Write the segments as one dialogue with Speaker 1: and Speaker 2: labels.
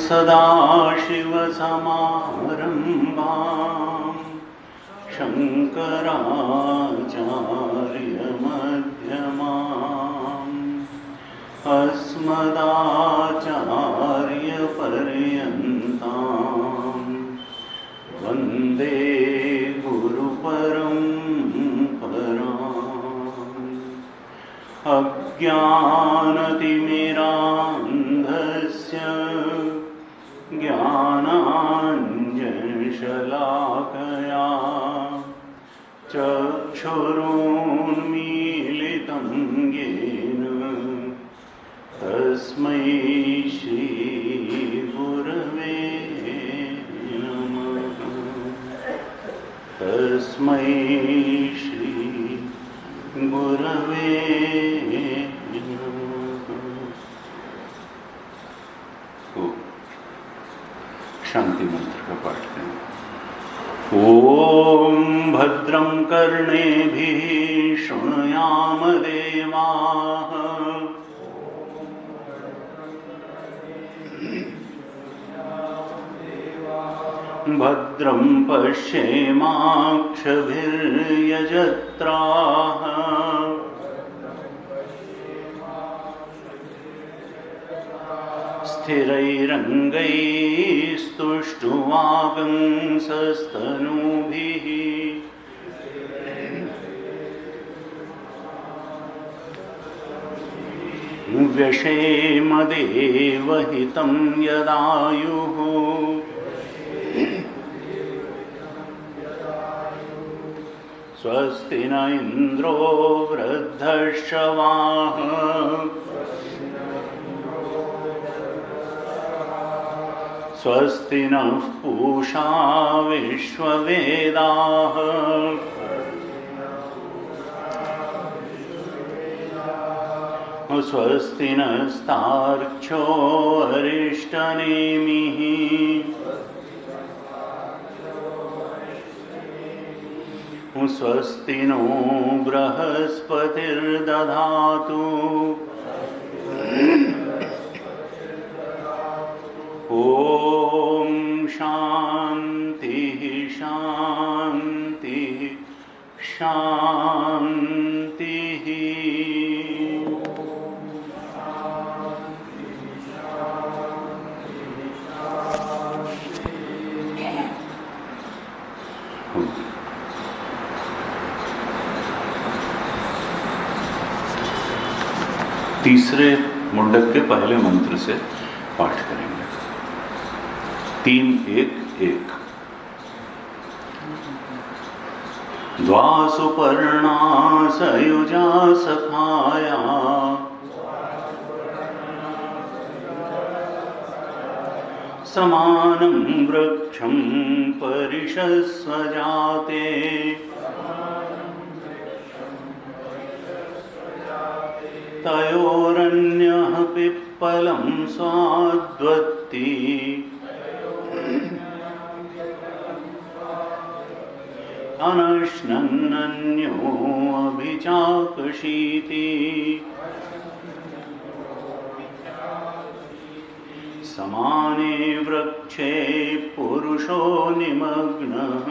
Speaker 1: सदाशिवसमारम्भां शङ्कराचार्यमध्यमाम् अस्मदाचार्यपर्यन्तां वन्दे गुरुपरम्पराम्। अज्ञानतिमिरान्धस्य ज्ञानाञ्जनशलाकया चक्षुरुन्मीलितं येन तस्मै श्रीगुरवे नमः। तस्मै श्रीगुरवे शांति मंत्र का पाठ करें। ओम भद्रं कर्णेभिः शृणुयाम देवाः। भद्रं पश्येमाक्षभिर्यजत्राः। स्थिरैरङ्गैस्तुष्टुवागंसस्तनूभिः। व्यशेमदेवहितं यदायुः। स्वस्ति न इन्द्रो वृद्धश्रवाः। स्वस्ति नः पूषा विश्ववेदाः। स्वस्ति नस्तार्क्ष्यो अरिष्टनेमिः। स्वस्ति नो बृहस्पतिर्दधातु। ओम शांति शांति शांति। तीसरे मुंडक के पहले मंत्र से पाठ करेंगे। 3-1-1। द्वासुपर्णा सयुजा सखाया। समानं वृक्षं परिषस्वजाते। तयोरन्यः पिप्पलं स्वाद्वत्ति। अनश्नन्नन्यो अभिचाकशीति। समाने वृक्षे पुरुषो निमग्नः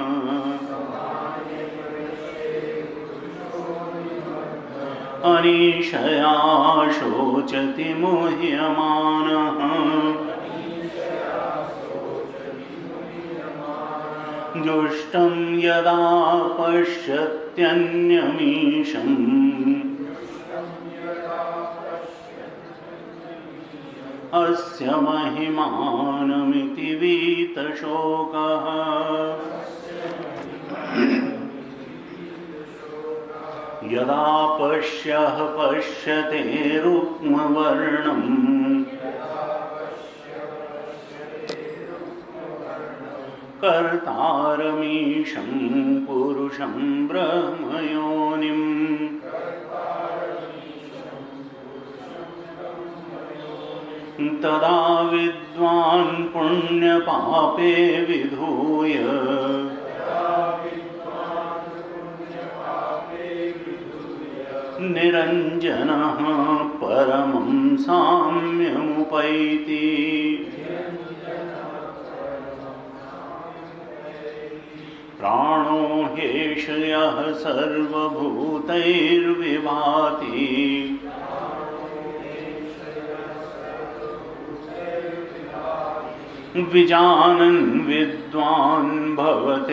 Speaker 1: अनीशया शोचति मुह्यमानः जुष्टं यदा पश्यत्यन्यमीशम् अस्य महिमानमिति वीतशोकः यदा पश्यते रुक्मवर्णम् कर्तारमीशं पुरुषं ब्रह्मयोनिम् तदा विद्वान् पुण्यपापे विधूय निरञ्जनः परमं साम्यमुपैति प्राणो ह्येष यः सर्वभूतैर्विभाति विजानन् विद्वान् भवतेनातिवादी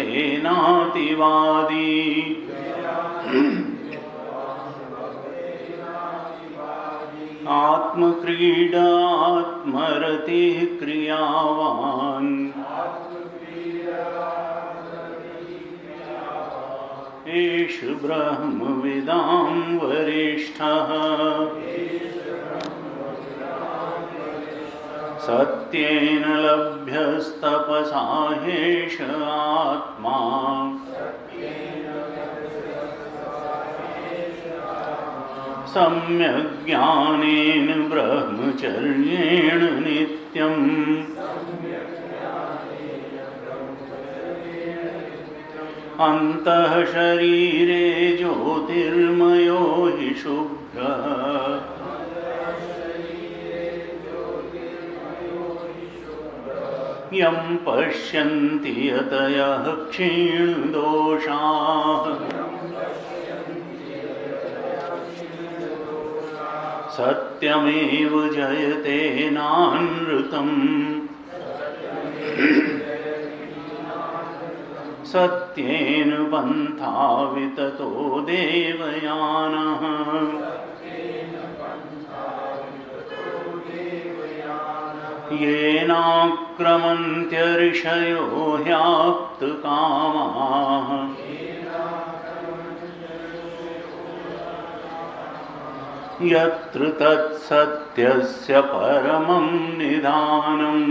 Speaker 1: आत्मक्रीडा आत्मरतिः क्रियावान् एष ब्रह्मविदां वरिष्ठः सत्येन लभ्यस्तपसा ह्येष आत्मा सम्यग्ज्ञानेन ब्रह्मचर्येण नित्यम् अन्तः शरीरे ज्योतिर्मयो हि शुभ्रः यं पश्यन्ति यतयः क्षीणदोषाः सत्यमेव जयते नानृतम् सत्येन पन्था विततो देवयानः येनाक्रमन्त्य ऋषयो ह्याप्तकामाः यत्र तत्सत्यस्य परमं निधानम्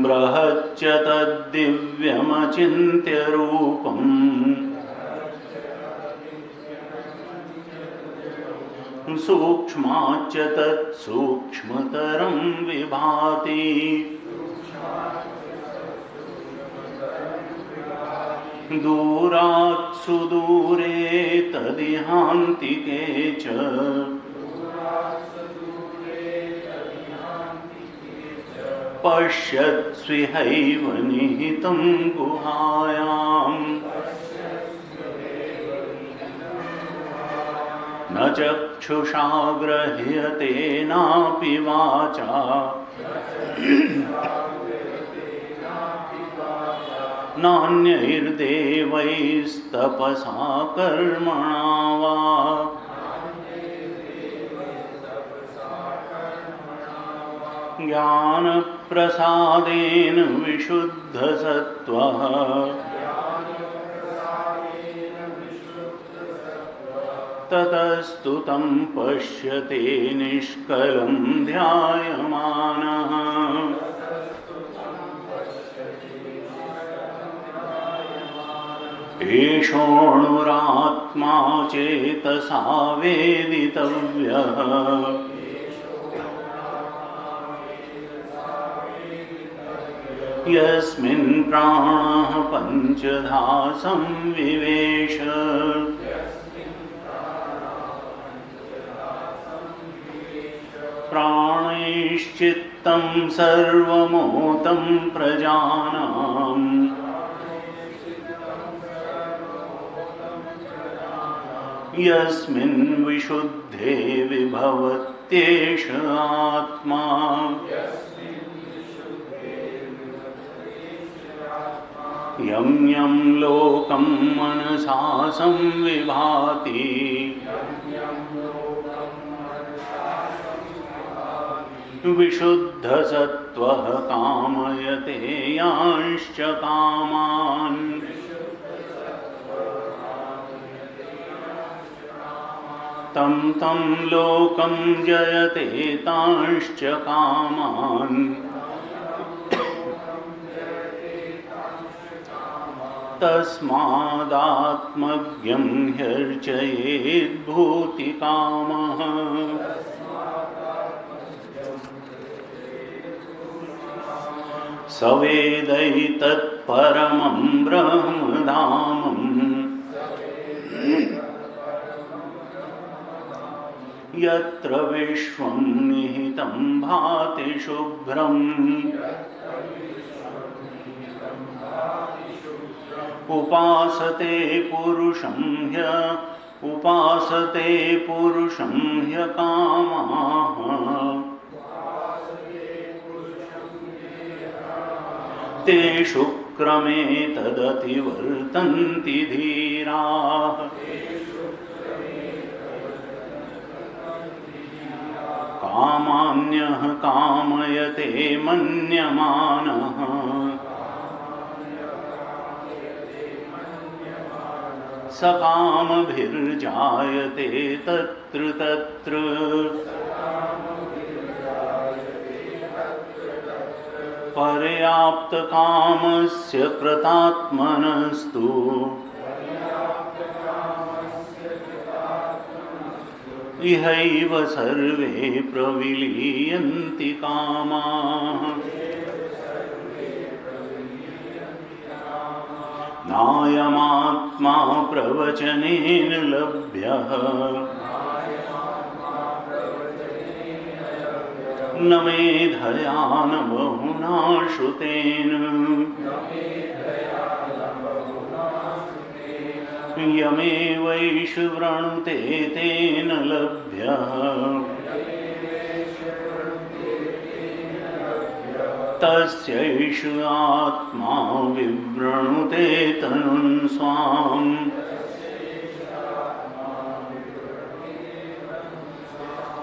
Speaker 1: बृहच्च तद्दिव्यमचिन्त्य रूपम् सूक्ष्माच्च तत्सूक्ष्मतरं विभाति दूरात् सुदूरे तदिहान्तिके च पश्यत्स्विहैव निहितं गुहायाम् न चक्षुषा गृह्यते नापि वाचा नान्यैर्देवैस्तपसा कर्मणा वा ज्ञानप्रसादेन विशुद्धसत्त्वः ततस्तु तं पश्यते निष्कलं ध्यायमानः एषोऽणुरात्मा चेतसा वेदितव्यः यस्मिन् प्राणः पञ्चधा संविवेश निश्चित्तं सर्वमोतं प्रजानाम् यस्मिन् विशुद्धे विभवत्येष आत्मा यं यं लोकं मनसा संविभाति विशुद्धसत्त्वः कामयते यांश्च कामान् तं तं लोकं जयते तांश्च कामान् तस्मादात्मज्ञं ह्यर्चयेद्भूतिकामः स वेदैतत्परमं ब्रह्मधामम् यत्र विश्वं निहितं भाति शुभ्रम् उपासते पुरुषं ह्यकामाः तेषु क्रमे तदतिवर्तन्ति धीराः कामान्यः कामयते मन्यमानः सकामभिर्जायते तत्र तत्र पर्याप्तकामस्य कृतात्मनस्तु इहैव सर्वे प्रविलीयन्ति कामाः नायमात्मा प्रवचनेन लभ्यः न मेधया न बहुना श्रुतेन यमेवैष वृणुते तेन लभ्यः तस्यैष आत्मा विवृणुते तनुं स्वाम्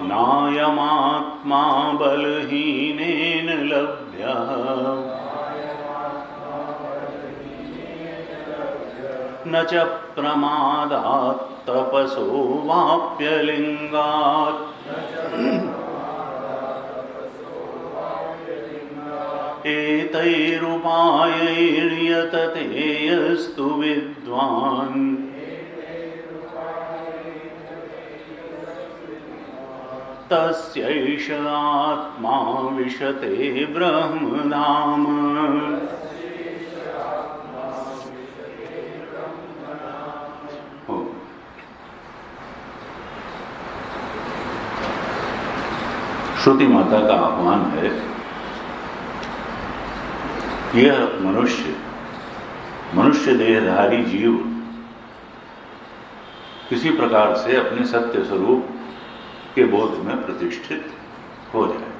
Speaker 1: नायमात्मा बलहीनेन लभ्यः न च प्रमादात् तपसो वाप्यलिङ्गात् एतैरुपायैर्यतते यस्तु विद्वान् तस्यैष आत्मा विशते ब्रह्मधाम श्रुति माता का आह्वान है। यह मनुष्य देहधारी जीव किसी प्रकार से अपने सत्य स्वरूप के बोध में प्रतिष्ठित हो जाए,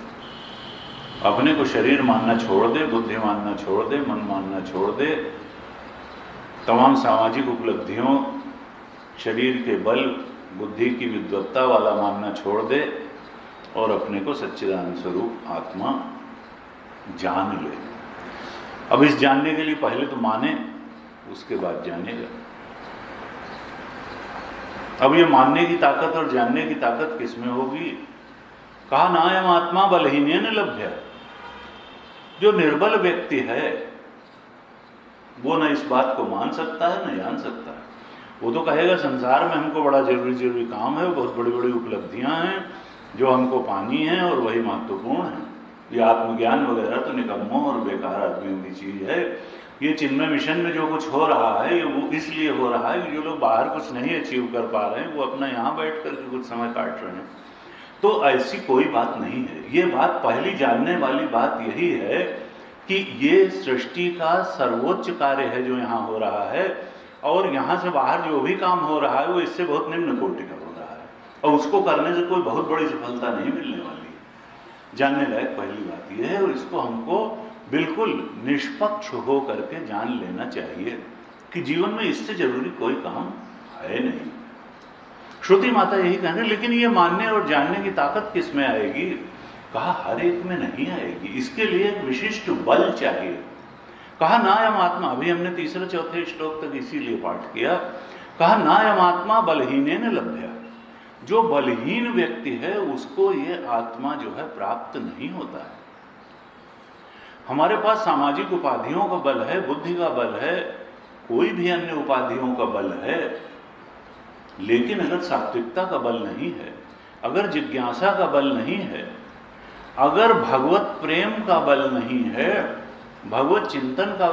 Speaker 1: अपने को शरीर मानना छोड़ दे, बुद्धि मानना छोड़ दे, मन मानना छोड़ दे, तमाम सामाजिक उपलब्धियों, शरीर के बल, बुद्धि की विद्वत्ता वाला मानना छोड़ दे और अपने को सच्चिदानंद स्वरूप आत्मा जान ले। अब इस जानने के लिए पहले तो माने, उसके बाद जानेगा। अब ये मानने की ताकत और जानने की ताकत किसमें होगी? कहा नायम आत्मा बलहीनेन लभ्य। जो निर्बल व्यक्ति है वो न इस बात को मान सकता है न जान सकता है। वो तो कहेगा संसार में हमको बड़ा जरूरी काम है, बहुत बड़ी बड़ी उपलब्धियां हैं जो हमको पानी है और वही महत्वपूर्ण है। ये आत्मज्ञान वगैरह तो निकम्मों और बेकार आदमियों की चीज है। ये चिन्मय मिशन में जो कुछ हो रहा है ये वो इसलिए हो रहा है कि जो लोग बाहर कुछ नहीं अचीव कर पा रहे हैं वो अपना यहाँ बैठ कर के कुछ समय काट रहे हैं। तो ऐसी कोई बात नहीं है। ये बात पहली जानने वाली बात यही है कि ये सृष्टि का सर्वोच्च कार्य है जो यहाँ हो रहा है, और यहाँ से बाहर जो भी काम हो रहा है वो इससे बहुत निम्न कोटि का हो रहा है, और उसको करने से कोई बहुत बड़ी सफलता नहीं मिलने वाली। जानने लायक पहली बात यह है, और इसको हमको बिल्कुल निष्पक्ष हो करके जान लेना चाहिए कि जीवन में इससे जरूरी कोई काम है नहीं। श्रुति माता यही कहने, लेकिन ये मानने और जानने की ताकत किस में आएगी? कहा हर एक में नहीं आएगी, इसके लिए एक विशिष्ट बल चाहिए। कहा नायम आत्मा, अभी हमने तीसरे चौथे श्लोक तक इसीलिए पाठ किया। कहा नायम आत्मा बलहीनेन लभ्या, जो बलहीन व्यक्ति है उसको ये आत्मा जो है प्राप्त नहीं होता है। हमारे पास सामाजिक उपाधियों का बल है, बुद्धि का बल है, कोई भी अन्य उपाधियों का बल है, लेकिन अगर सात्विकता का बल नहीं है, अगर जिज्ञासा का बल नहीं है, अगर भगवत प्रेम का बल नहीं है, भगवत चिंतन का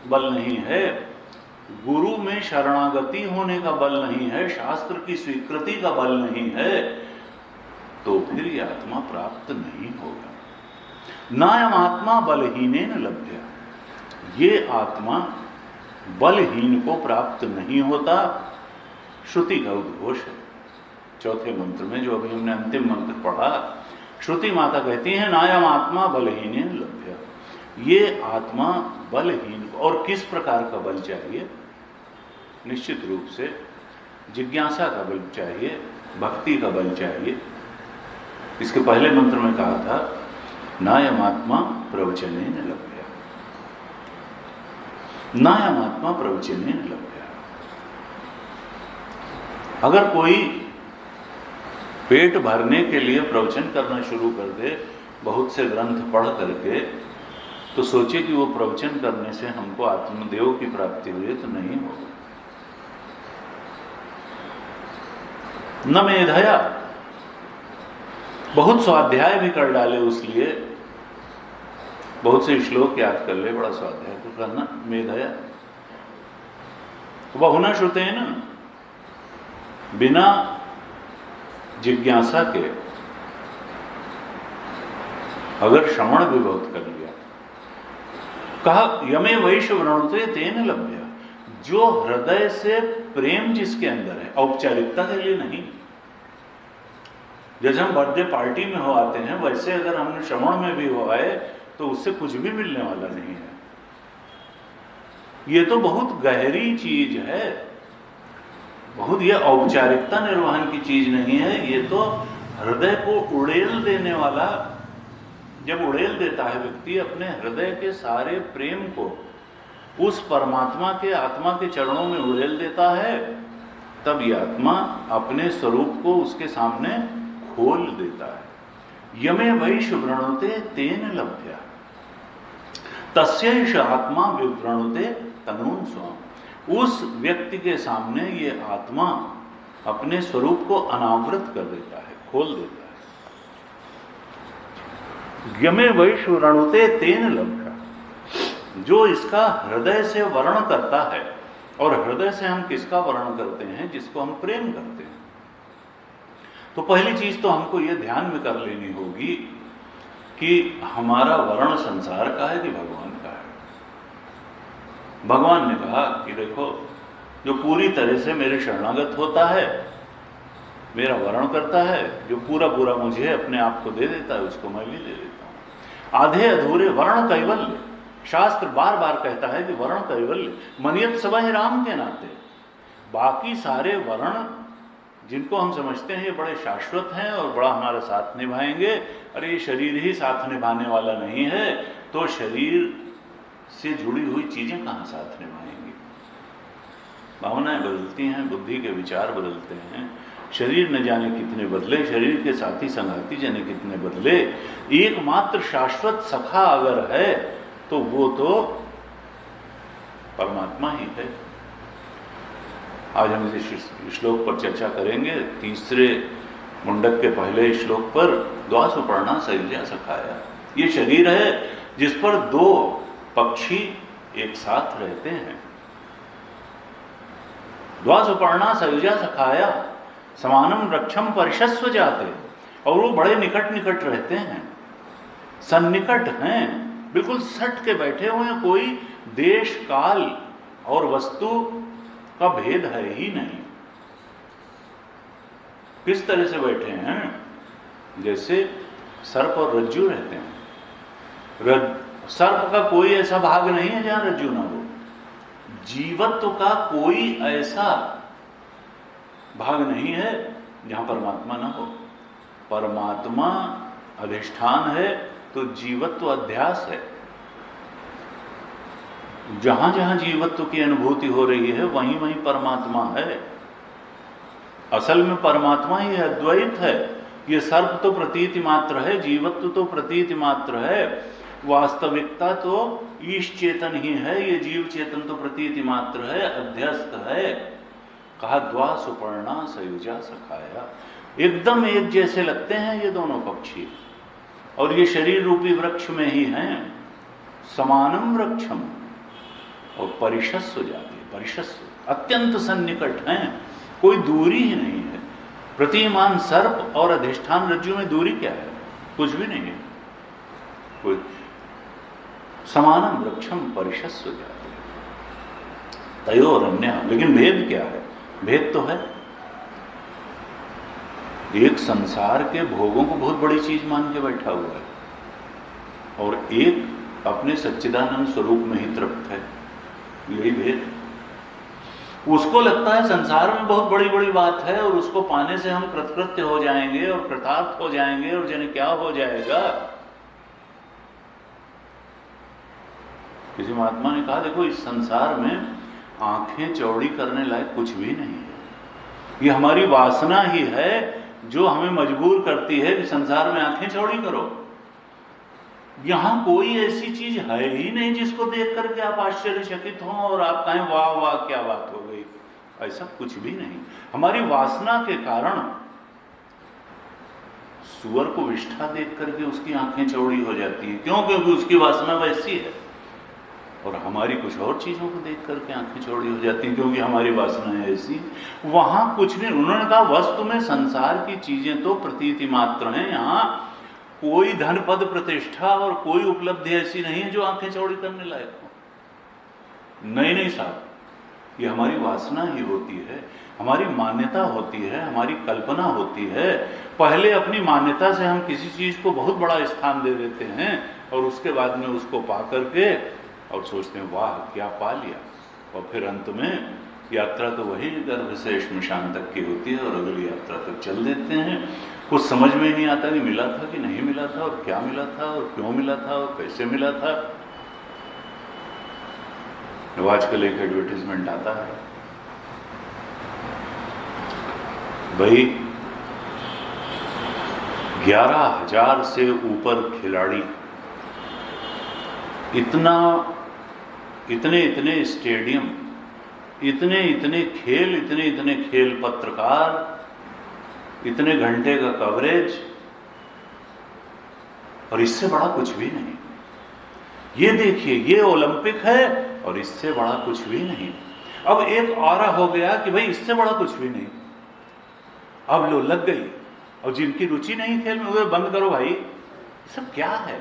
Speaker 1: बल नहीं है, गुरु में शरणागति होने का बल नहीं है, शास्त्र की स्वीकृति का बल नहीं है, तो फिर ये आत्मा प्राप्त नहीं होगा। नायम आत्मा बलहीनेन लभ्या, ये आत्मा बलहीन को प्राप्त नहीं होता। श्रुति का उद्घोष है चौथे मंत्र में, जो अभी हमने अंतिम मंत्र पढ़ा। श्रुति माता कहती है नायम आत्मा बलहीनेन लभ्या, ये आत्मा बलहीन। और किस प्रकार का बल चाहिए? निश्चित रूप से जिज्ञासा का बल चाहिए, भक्ति का बल चाहिए। इसके पहले मंत्र में कहा था नायम आत्मा प्रवचनेन लभ्या, नायम आत्मा प्रवचनेन लभ्या। अगर कोई पेट भरने के लिए प्रवचन करना शुरू कर दे, बहुत से ग्रंथ पढ़ करके, तो सोचे कि वो प्रवचन करने से हमको आत्मदेव की प्राप्ति हुई, तो नहीं होगा। न मेधया, बहुत स्वाध्याय भी कर डाले, उसलिए बहुत से श्लोक याद कर ले, बड़ा स्वाध्याय तो करना। मेधया बहुना श्रुते है ना, बिना जिज्ञासा के अगर श्रवण भी बहुत कर लिया। कहा यमे वैश्य वृणुते तेन लभ्या, जो हृदय से प्रेम जिसके अंदर है, औपचारिकता के लिए नहीं। जैसे हम बर्थडे पार्टी में हो आते हैं, वैसे अगर हमने श्रवण में भी हो आए तो उससे कुछ भी मिलने वाला नहीं है। ये तो बहुत गहरी चीज है, बहुत, ये औपचारिकता निर्वहन की चीज नहीं है, ये तो हृदय को उड़ेल देने वाला। जब उड़ेल देता है व्यक्ति अपने हृदय के सारे प्रेम को उस परमात्मा के, आत्मा के चरणों में उड़ेल देता है, तब ये आत्मा अपने स्वरूप को उसके सामने खोल देता है। यमे वैश्य वृणुते तेन लभ्या, तस्यैष आत्मा विवृणुते तनून स्वाम। उस व्यक्ति के सामने ये आत्मा अपने स्वरूप को अनावृत कर देता है, खोल देता है। यमे वैश्य वृणुते तेन लभ्या, जो इसका हृदय से वर्ण करता है। और हृदय से हम किसका वर्ण करते हैं? जिसको हम प्रेम करते हैं। तो पहली चीज तो हमको ये ध्यान में कर लेनी होगी कि हमारा वर्ण संसार का है कि भगवान का है। भगवान ने कहा कि देखो, जो पूरी तरह से मेरे शरणागत होता है, मेरा वर्ण करता है, जो पूरा पूरा मुझे अपने आप को दे देता है, उसको मैं भी दे देता हूं। आधे अधूरे वर्ण कैवल्य, शास्त्र बार बार कहता है कि वर्ण कैवल्य, मनियत सबह राम के नाते। बाकी सारे वर्ण जिनको हम समझते हैं ये बड़े शाश्वत हैं और बड़ा हमारा साथ निभाएंगे, अरे ये शरीर ही साथ निभाने वाला नहीं है, तो शरीर से जुड़ी हुई चीजें कहाँ साथ निभाएंगी? भावनाएं बदलती हैं, बुद्धि के विचार बदलते हैं, शरीर न जाने कितने बदले, शरीर के साथी संगाती जाने कितने बदले। एकमात्र शाश्वत सखा अगर है तो वो तो परमात्मा ही है। आज हम इस श्लोक पर चर्चा करेंगे, तीसरे मुंडक के पहले श्लोक पर। द्वासुपर्णा सयुजा सखाया, ये शरीर है जिस पर दो पक्षी एक साथ रहते हैं। द्वासुपर्णा सयुजा सखाया समानम रक्षम परिशस्व जाते, और वो बड़े निकट निकट रहते हैं, सन्निकट हैं, बिल्कुल सट के बैठे हुए हैं, कोई देश काल और वस्तु का भेद है ही नहीं। किस तरह से बैठे हैं? जैसे सर्प और रज्जू रहते हैं। सर्प का कोई ऐसा भाग नहीं है जहां रज्जू ना हो, जीवत्व का कोई ऐसा भाग नहीं है जहां परमात्मा ना हो। परमात्मा अधिष्ठान है तो जीवत्व अध्यास है। जहां जहां जीवत्व की अनुभूति हो रही है वहीं वहीं परमात्मा है। असल में परमात्मा ही अद्वैत है। ये सर्प तो प्रतीति मात्र है, जीवत्व तो प्रतीति मात्र है, वास्तविकता तो ईश चेतन ही है, ये जीव चेतन तो प्रतीति मात्र है, अध्यस्त है। कहा द्वा सुपर्णा सयुजा सखाया, एकदम एक जैसे लगते हैं ये दोनों पक्षी, और ये शरीर रूपी वृक्ष में ही हैं। समानम वृक्षम और परिशस्व जाति, परिशस्व अत्यंत सन्निकट हैं, कोई दूरी ही नहीं है। प्रतिमान सर्प और अधिष्ठान रज्जु में दूरी क्या है? कुछ भी नहीं है। कोई समानम वृक्षम परिशस्व जाति तयोरन्य, लेकिन भेद क्या है? भेद तो है, एक संसार के भोगों को बहुत बड़ी चीज मान के बैठा हुआ है, और एक अपने सच्चिदानंद स्वरूप में ही तृप्त है। यही भेद। उसको लगता है संसार में बहुत बड़ी बड़ी बात है और उसको पाने से हम कृतकृत्य हो जाएंगे और कृतार्थ हो जाएंगे और जाने क्या हो जाएगा। किसी महात्मा ने कहा, देखो इस संसार में आंखें चौड़ी करने लायक कुछ भी नहीं है। ये हमारी वासना ही है जो हमें मजबूर करती है कि संसार में आंखें चौड़ी करो। यहां कोई ऐसी चीज है ही नहीं जिसको देख करके आप आश्चर्यचकित हों और आप कहें वाह वाह क्या बात हो गई। ऐसा कुछ भी नहीं। हमारी वासना के कारण सुअर को विष्ठा देख करके उसकी आंखें चौड़ी हो जाती हैं। क्यों? क्योंकि उसकी वासना वैसी है। और हमारी कुछ और चीजों को देख करके आंखें चौड़ी हो जाती हैं क्योंकि हमारी वासना है ऐसी। वहां कुछ नहीं। उन्होंने कहा वस्तु में संसार की चीजें तो प्रतीति मात्र हैं, यहां कोई धन पद प्रतिष्ठा और कोई उपलब्धि ऐसी नहीं है जो आंखें चौड़ी करने लायक हो। नहीं साहब, ये हमारी वासना ही होती है, हमारी मान्यता होती है, हमारी कल्पना होती है। पहले अपनी मान्यता से हम किसी चीज को बहुत बड़ा स्थान दे देते हैं और उसके बाद में उसको पा करके और सोचते हैं वाह क्या पा लिया। और फिर अंत में यात्रा तो वही गर्भ से श्मशान तक की होती है और अगली यात्रा तक चल देते हैं। कुछ समझ में नहीं आता कि मिला था कि नहीं मिला था, और क्या मिला था और क्यों मिला था और कैसे मिला था। आजकल एक एडवर्टीजमेंट आता है, भाई 11,000 से ऊपर खिलाड़ी, इतने स्टेडियम, इतने खेल पत्रकार, इतने घंटे का कवरेज, और इससे बड़ा कुछ भी नहीं। ये देखिए ये ओलंपिक है और इससे बड़ा कुछ भी नहीं। अब एक ऑरा हो गया कि भाई इससे बड़ा कुछ भी नहीं। अब लो लग गई। और जिनकी रुचि नहीं खेल में, वो बंद करो भाई, सब क्या है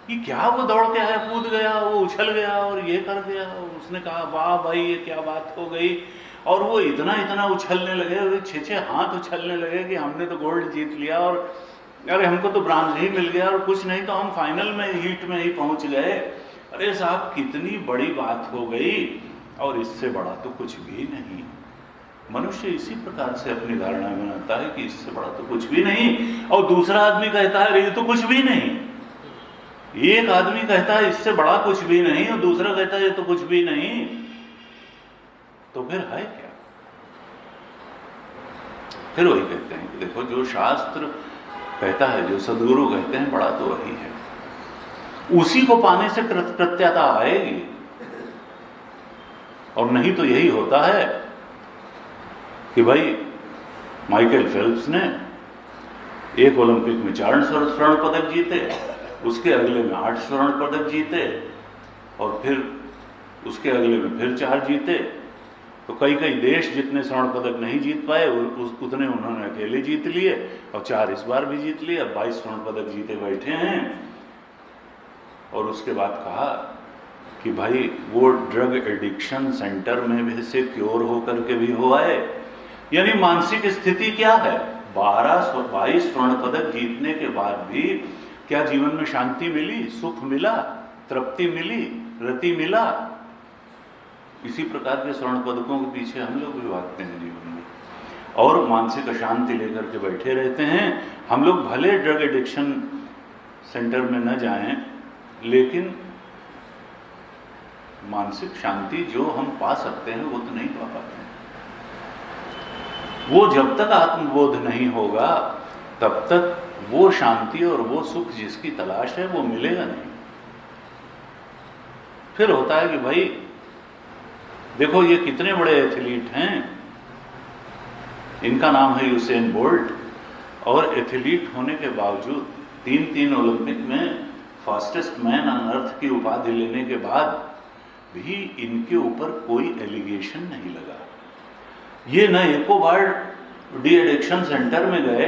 Speaker 1: ये? क्या वो दौड़ के आया, कूद गया, वो उछल गया और ये कर गया, और उसने कहा वाह भाई ये क्या बात हो गई। और वो इतना उछलने लगे और 6-6 हाथ उछलने लगे कि हमने तो गोल्ड जीत लिया, और अरे हमको तो ब्रांज ही मिल गया, और कुछ नहीं तो हम फाइनल में हीट में ही पहुंच गए। अरे साहब कितनी बड़ी बात हो गई, और इससे बड़ा तो कुछ भी नहीं। मनुष्य इसी प्रकार से अपनी धारणा बनाता है कि इससे बड़ा तो कुछ भी नहीं, और दूसरा आदमी कहता है ये तो कुछ भी नहीं। एक आदमी कहता है इससे बड़ा कुछ भी नहीं, और दूसरा कहता है ये तो कुछ भी नहीं। तो फिर है क्या? फिर वही कहते हैं कि देखो जो शास्त्र कहता है, जो सदगुरु कहते हैं, बड़ा तो वही है। उसी को पाने से कृतज्ञता आएगी। और नहीं तो यही होता है कि भाई माइकल फेल्प्स ने एक ओलंपिक में 4 स्वर्ण पदक जीते, उसके अगले में 8 स्वर्ण पदक जीते, और फिर उसके अगले में फिर 4 जीते, तो कई कई देश जितने स्वर्ण पदक नहीं जीत पाए उतने उन्होंने अकेले जीत लिए, और 4 इस बार भी जीत लिए, अब 22 स्वर्ण पदक जीते बैठे हैं। और उसके बाद कहा कि भाई वो ड्रग एडिक्शन सेंटर में भी से क्योर होकर के भी हुआ है। यानी मानसिक स्थिति क्या है? 22 स्वर्ण पदक जीतने के बाद भी क्या जीवन में शांति मिली, सुख मिला, तृप्ति मिली, रति मिला? इसी प्रकार के स्वर्ण पदकों के पीछे हम लोग भी भागते हैं जीवन में, और मानसिक अशांति लेकर के बैठे रहते हैं। हम लोग भले ड्रग एडिक्शन सेंटर में न जाएं, लेकिन मानसिक शांति जो हम पा सकते हैं वो तो नहीं पा पाते हैं। वो जब तक आत्मबोध नहीं होगा तब तक वो शांति और वो सुख जिसकी तलाश है वो मिलेगा नहीं। फिर होता है कि भाई देखो ये कितने बड़े एथलीट हैं, इनका नाम है यूसेन बोल्ट, और एथलीट होने के बावजूद 3 ओलंपिक में फास्टेस्ट मैन ऑन अर्थ की उपाधि लेने के बाद भी इनके ऊपर कोई एलिगेशन नहीं लगा। ये न एको बार डी एडिक्शन सेंटर में गए,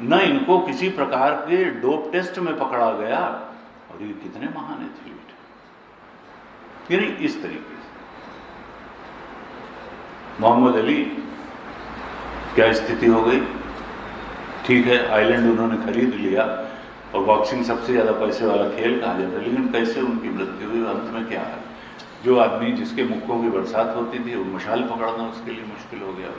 Speaker 1: न इनको किसी प्रकार के डोप टेस्ट में पकड़ा गया, और ये कितने महान एथलीट हैं। यानी इस तरीके से मोहम्मद अली क्या स्थिति हो गई? ठीक है, आइलैंड उन्होंने खरीद लिया, और बॉक्सिंग सबसे ज़्यादा पैसे वाला खेल कहा जाता है, लेकिन कैसे उनकी मृत्यु हुई? अंत में क्या है? जो आदमी जिसके मुक्कों की बरसात होती थी वो मशाल पकड़ना उसके लिए मुश्किल हो गया।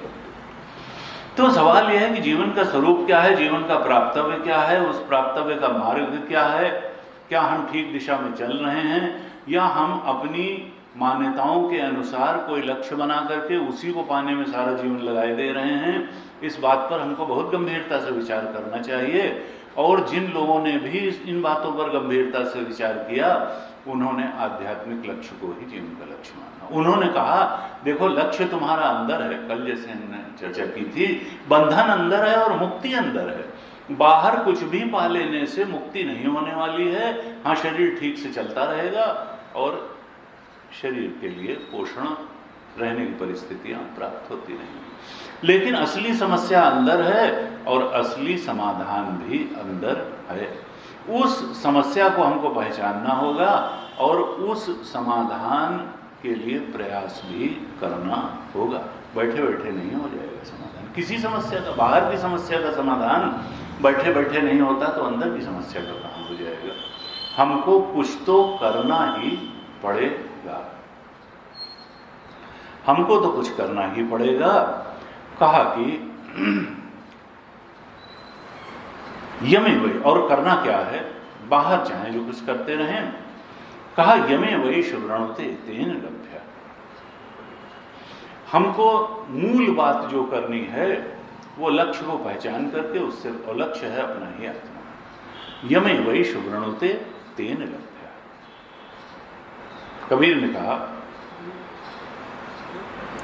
Speaker 1: तो सवाल यह है कि जीवन का स्वरूप क्या है, जीवन का प्राप्तव्य क्या है, उस प्राप्तव्य का मार्ग क्या है? क्या हम ठीक दिशा में चल रहे हैं, या हम अपनी मान्यताओं के अनुसार कोई लक्ष्य बना करके उसी को पाने में सारा जीवन लगाए दे रहे हैं? इस बात पर हमको बहुत गंभीरता से विचार करना चाहिए। और जिन लोगों ने भी इन बातों पर गंभीरता से विचार किया, उन्होंने आध्यात्मिक लक्ष्य को ही जीवन का लक्ष्य माना। उन्होंने कहा देखो लक्ष्य तुम्हारा अंदर है, कल जैसे हमने चर्चा की थी, बंधन अंदर है और मुक्ति अंदर है। बाहर कुछ भी पा लेने से मुक्ति नहीं होने वाली है। हाँ, शरीर ठीक से चलता रहेगा और शरीर के लिए पोषण रहने की परिस्थितियां प्राप्त होती रहेंगी, लेकिन असली समस्या अंदर है और असली समाधान भी अंदर है। उस समस्या को हमको पहचानना होगा और उस समाधान के लिए प्रयास भी करना होगा। बैठे बैठे नहीं हो जाएगा समाधान किसी समस्या का। बाहर की समस्या का समाधान बैठे बैठे नहीं होता तो अंदर की समस्या का कहाँ हो जाएगा। हमको कुछ तो करना ही पड़ेगा, हमको तो कुछ करना ही पड़ेगा। कहा कि यमे वही, और करना क्या है, बाहर चाहे जो कुछ करते रहें। कहा यमे वही शुभ्रणते तेन लभ्य। हमको मूल बात जो करनी है वो लक्ष्य को पहचान करके उससे, और लक्ष्य है अपना ही आत्मा। यमे वही शुभ्रणते तेन लभ्य। कबीर ने कहा,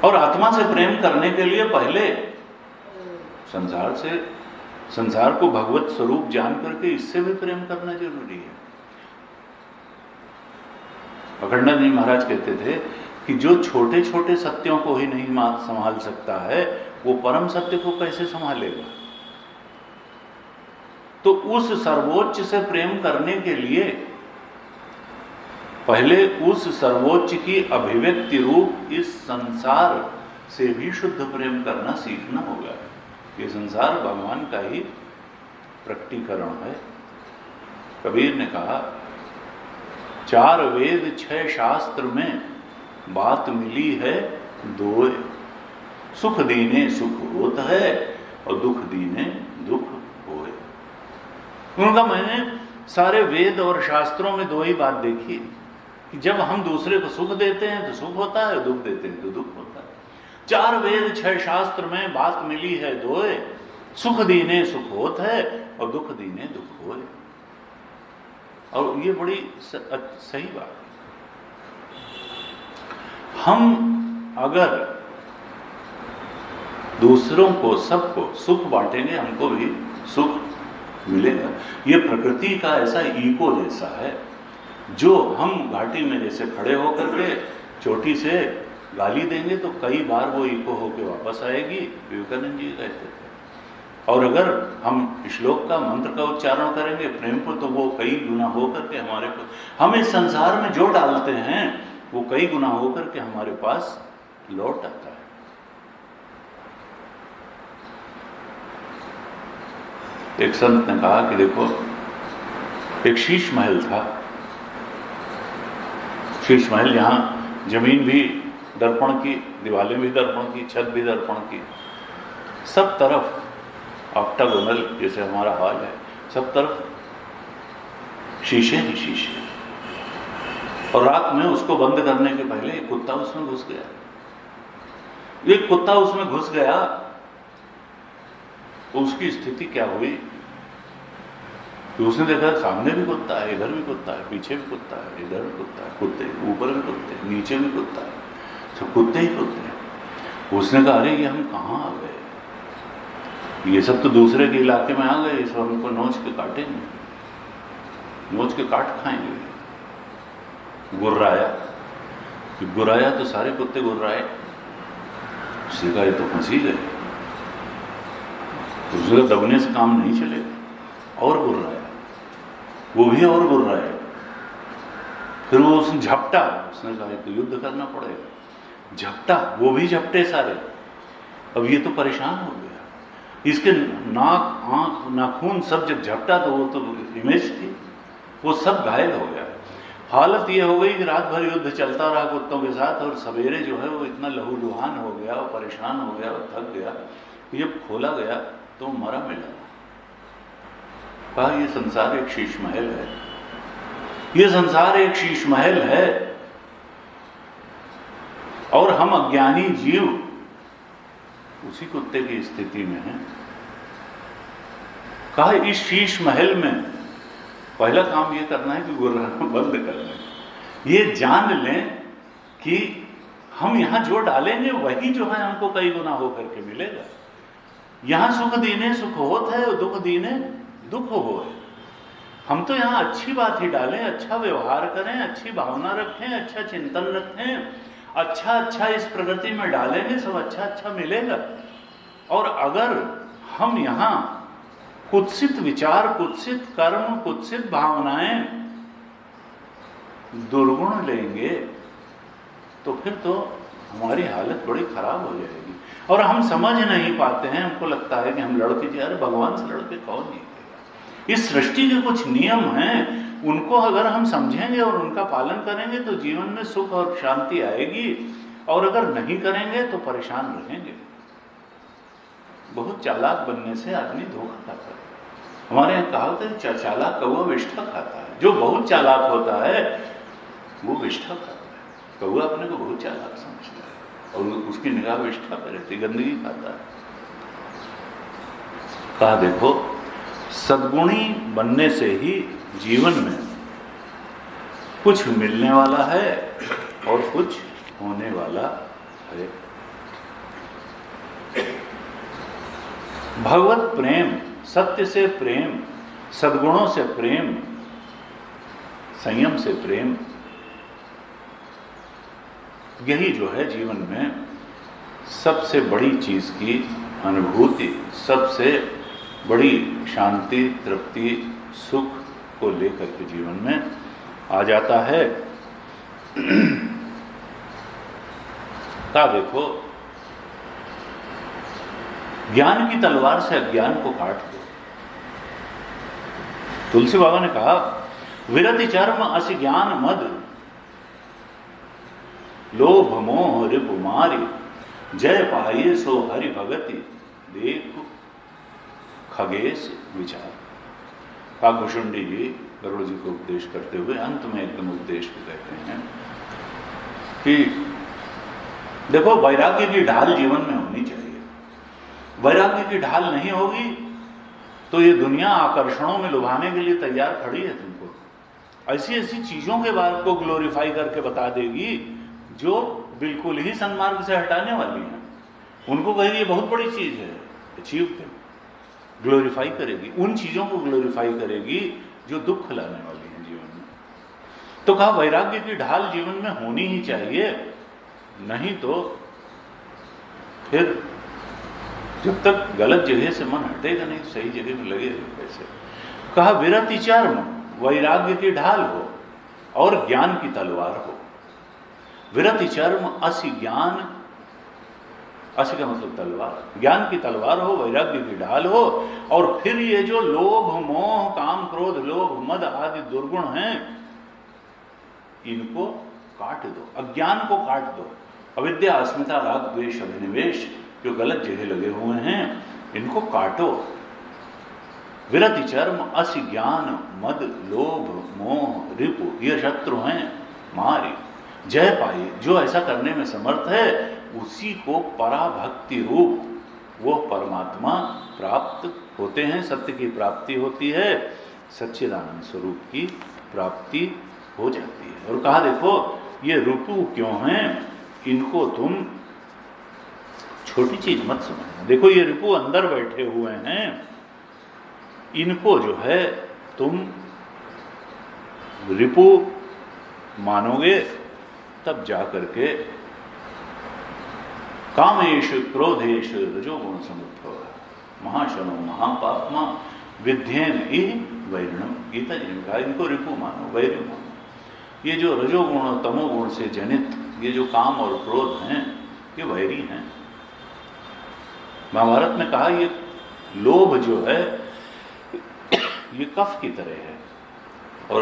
Speaker 1: और आत्मा से प्रेम करने के लिए पहले संसार को भगवत स्वरूप जान करके इससे भी प्रेम करना जरूरी है। अखंडानंद जी महाराज कहते थे कि जो छोटे छोटे सत्यों को ही नहीं संभाल सकता है वो परम सत्य को कैसे संभालेगा। तो उस सर्वोच्च से प्रेम करने के लिए पहले उस सर्वोच्च की अभिव्यक्ति रूप इस संसार से भी शुद्ध प्रेम करना सीखना होगा। ये संसार भगवान का ही प्रकटीकरण है। कबीर ने कहा, 4 वेद 6 शास्त्र में बात मिली है दो, सुख दीने सुख होत है और दुख दीने दुख होए। उनका मैंने सारे वेद और शास्त्रों में 2 ही बात देखी कि जब हम दूसरे को सुख देते हैं तो सुख होता है, दुख देते हैं तो दुख होता है। 4 वेद 6 शास्त्र में बात मिली है 2, सुख दीने सुख होत है और दुख दीने दुख होए। और ये बड़ी सही बात है। हम अगर दूसरों को, सबको सुख बांटेंगे, हमको भी सुख मिलेगा। ये प्रकृति का ऐसा इको जैसा है, जो हम घाटी में जैसे खड़े होकर के चोटी से गाली देंगे तो कई बार वो इको होके वापस आएगी, विवेकानंद जी कहते थे। और अगर हम श्लोक का मंत्र का उच्चारण करेंगे प्रेम को, तो वो कई गुना हो करके हमारे को, हम इस संसार में जो डालते हैं वो कई गुना हो करके हमारे पास लौट आता है। एक संत ने कहा कि देखो, एक शीश महल था। शीश महल, यहाँ जमीन भी दर्पण की, दीवारें भी दर्पण की, छत भी दर्पण की, सब तरफ ऑक्टागोनल जैसे हमारा हाल है, सब तरफ शीशे ही शीशे। और रात में उसको बंद करने के पहले एक कुत्ता उसमें घुस गया। एक कुत्ता उसमें घुस गया, उसकी स्थिति क्या हुई कि उसने देखा सामने भी कुत्ता है, इधर भी कुत्ता है, पीछे भी कुत्ता है, इधर भी कुत्ता है, कुत्ते ऊपर भी कुत्ते, नीचे भी कुत्ता है, सब कुत्ते ही कुत्ते हैं। उसने कहा अरे ये हम कहाँ आ गए, ये सब तो दूसरे के इलाके में आ गए, इस हमको नोच के काटेंगे, नोच के काट खाएंगे। गुर्राया तो सारे कुत्ते गुर्राए। उसने कहा ये तो फंस ही गए। उसने दबने से काम नहीं चलेगा, और गुर्राया, वो भी और गुर्राए। फिर वो उसने झपटा, उसने कहा तो युद्ध करना पड़ेगा। झपटा, वो भी झपटे सारे। अब ये तो परेशान हो गया, इसके नाक, आंख, नाखून सब जब झपटा तो वो तो इमेज थी, वो सब घायल हो गया। हालत ये हो गई कि रात भर युद्ध चलता रहा कुत्तों के साथ, और सवेरे जो है वो इतना लहूलुहान हो गया और परेशान हो गया और थक गया कि जब खोला गया तो मरा मिला। कहा ये संसार एक शीश महल है, ये संसार एक शीश महल है, और हम अज्ञानी जीव उसी कुत्ते की स्थिति में हैं। कहा इस शीश महल में पहला काम ये करना है कि गुर्राना बंद कर लें। ये जान लें कि हम यहां जो डालेंगे वही जो है हमको कई गुना होकर के मिलेगा। यहां सुख दीने सुख होत है, दुख दीने दुख हो। हम तो यहाँ अच्छी बात ही डालें, अच्छा व्यवहार करें, अच्छी भावना रखें, अच्छा चिंतन रखें, अच्छा अच्छा इस प्रगति में डालेंगे, सब अच्छा अच्छा मिलेगा। और अगर हम यहाँ कुत्सित विचार, कुत्सित कर्म, कुत्सित भावनाएं, दुर्गुण लेंगे तो फिर तो हमारी हालत बड़ी खराब हो जाएगी। और हम समझ नहीं पाते हैं, हमको लगता है कि हम लड़के जी, अरे भगवान से लड़के कौन जीतेगा। इस सृष्टि के कुछ नियम हैं, उनको अगर हम समझेंगे और उनका पालन करेंगे तो जीवन में सुख और शांति आएगी, और अगर नहीं करेंगे तो परेशान रहेंगे। बहुत चालाक बनने से आदमी धोखा खाता है। हमारे यहाँ कहावत है, चालाक कौवा विष्ठा खाता है। जो बहुत चालाक होता है वो विष्ठा खाता है। कौवा अपने को बहुत चालाक समझता है और उसकी निगाह विष्ठा पे रहती, गंदगी खाता है। कहा देखो, सद्गुणी बनने से ही जीवन में कुछ मिलने वाला है और कुछ होने वाला है। भगवत प्रेम, सत्य से प्रेम, सद्गुणों से प्रेम, संयम से प्रेम, यही जो है जीवन में सबसे बड़ी चीज की अनुभूति, सबसे बड़ी शांति, तृप्ति, सुख को लेकर के जीवन में आ जाता है। का देखो, ज्ञान की तलवार से अज्ञान को काट दो। तुलसी बाबा ने कहा, विरति चर्म अस ज्ञान मद, लोभ मोह रिपु मारी, जय पाये सो हरि भगति, देख खगेश विचार। काकभूषुंडी जी गरुड़ जी को उपदेश करते हुए अंत में एकदम उपदेश को कहते हैं कि देखो, वैराग्य की ढाल जीवन में होनी चाहिए। वैराग्य की ढाल नहीं होगी तो ये दुनिया आकर्षणों में लुभाने के लिए तैयार खड़ी है। तुमको ऐसी ऐसी चीजों के बारे को ग्लोरीफाई करके बता देगी जो बिल्कुल ही सन्मार्ग से हटाने वाली हैं। उनको कहेगी ये बहुत बड़ी चीज है, अचीव कर, ग्लोरीफाई करेगी। उन चीजों को ग्लोरीफाई करेगी जो दुख लाने वाली हैं जीवन में। तो कहा वैराग्य की ढाल जीवन में होनी ही चाहिए। नहीं तो फिर जब तक गलत जगह से मन हटेगा नहीं, सही जगह में लगेगा कैसे। कहा विरति चर्म वैराग्य की ढाल हो और ज्ञान की तलवार हो। विरति चर्म असि ज्ञान, असि का मतलब तलवार, ज्ञान की तलवार हो, वैराग्य की ढाल हो। और फिर ये जो लोभ मोह काम क्रोध लोभ मद आदि दुर्गुण हैं, इनको काट दो, अज्ञान को काट दो। अविद्या अस्मिता राग द्वेष अभिनिवेश जो गलत जगह लगे हुए हैं, इनको काटो। विरति चर्म असि ज्ञान मद लोभ मोह रिपु, ये शत्रु हैं मारी। जय पाई, जो ऐसा करने में समर्थ है उसी को पराभक्ति रूप वो परमात्मा प्राप्त होते हैं, सत्य की प्राप्ति होती है, सच्चिदानंद स्वरूप की प्राप्ति हो जाती है। और कहा देखो ये रिपु क्यों हैं, इनको तुम छोटी चीज मत समझना। देखो ये रिपु अंदर बैठे हुए हैं, इनको जो है तुम रिपु मानोगे तब जा करके कामेश क्रोधेश रजोगुण समुद्भव महाशनो महापात्मा विध्येन ही वैरिणम। गीता जी ने कहा इनको रिपु मानो, वैरी मानो। ये जो रजोगुण और तमोगुण से जनित ये जो काम और क्रोध हैं, ये वैरी हैं। महाभारत में कहा ये लोभ जो है ये कफ की तरह है। और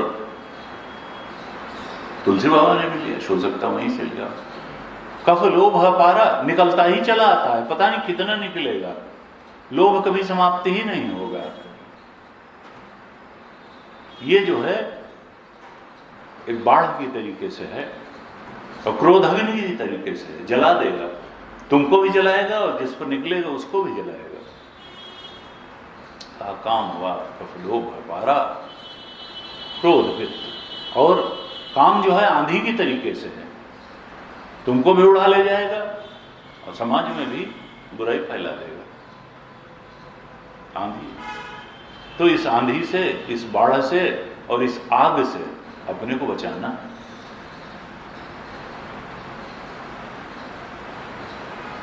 Speaker 1: तुलसी बाबा ने भी लिया, हो सकता वहीं से लिया। कफ लोभ पारा, निकलता ही चला आता है, पता नहीं कितना निकलेगा, लोभ कभी समाप्ति ही नहीं होगा। ये जो है एक बाढ़ की तरीके से है और क्रोध अग्नि की तरीके से है, जला देगा, तुमको भी जलाएगा और जिस पर निकलेगा उसको भी जलाएगा। काम हुआ कफ लोभ पारा क्रोध वित्त। और काम जो है आंधी की तरीके से है, तुमको भी उड़ा ले जाएगा और समाज में भी बुराई फैला देगा। आंधी, तो इस आंधी से, इस बाढ़ से और इस आग से अपने को बचाना।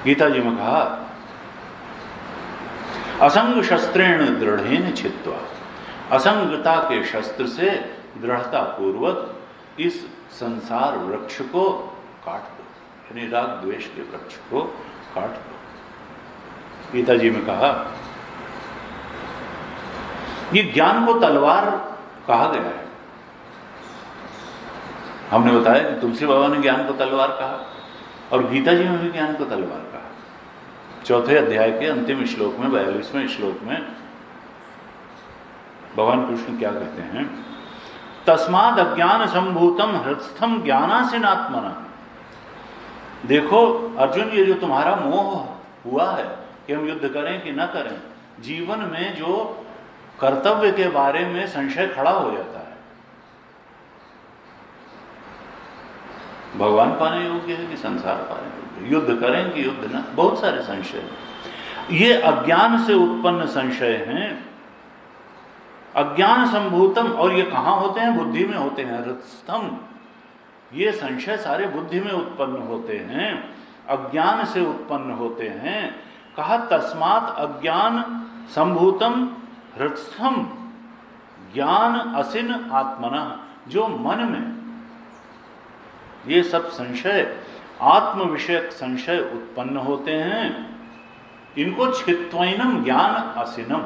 Speaker 1: गीता जी में कहा असंग शस्त्रेण दृढ़ेन छित्वा, असंगता के शस्त्र से दृढ़ता पूर्वक इस संसार वृक्ष को काट दो, यानी राग द्वेष के वृक्ष को काट दो। गीता जी में कहा ये ज्ञान को तलवार कहा गया है। हमने बताया कि तुलसी बाबा ने ज्ञान को तलवार कहा और गीता जी में भी ज्ञान को तलवार कहा। चौथे अध्याय के अंतिम श्लोक में 42वें श्लोक में भगवान कृष्ण क्या कहते हैं, तस्माद अज्ञान संभूतम हृत्स्थम ज्ञानासिनात्मना। देखो अर्जुन, ये जो तुम्हारा मोह हुआ है कि हम युद्ध करें कि न करें, जीवन में जो कर्तव्य के बारे में संशय खड़ा हो जाता है, भगवान पाने योग्य है कि संसार पाने योग्य, युद्ध करें कि युद्ध न, बहुत सारे संशय, ये अज्ञान से उत्पन्न संशय हैं। अज्ञान संभूतम, और ये कहाँ होते हैं, बुद्धि में होते हैं। हृत्स्थम, ये संशय सारे बुद्धि में उत्पन्न होते हैं, अज्ञान से उत्पन्न होते हैं। कहा तस्मात् अज्ञान संभूतम हृत्स्थम ज्ञान असिन आत्मना, जो मन में ये सब संशय आत्म विषयक संशय उत्पन्न होते हैं, इनको छित्वैनम ज्ञान असिनम,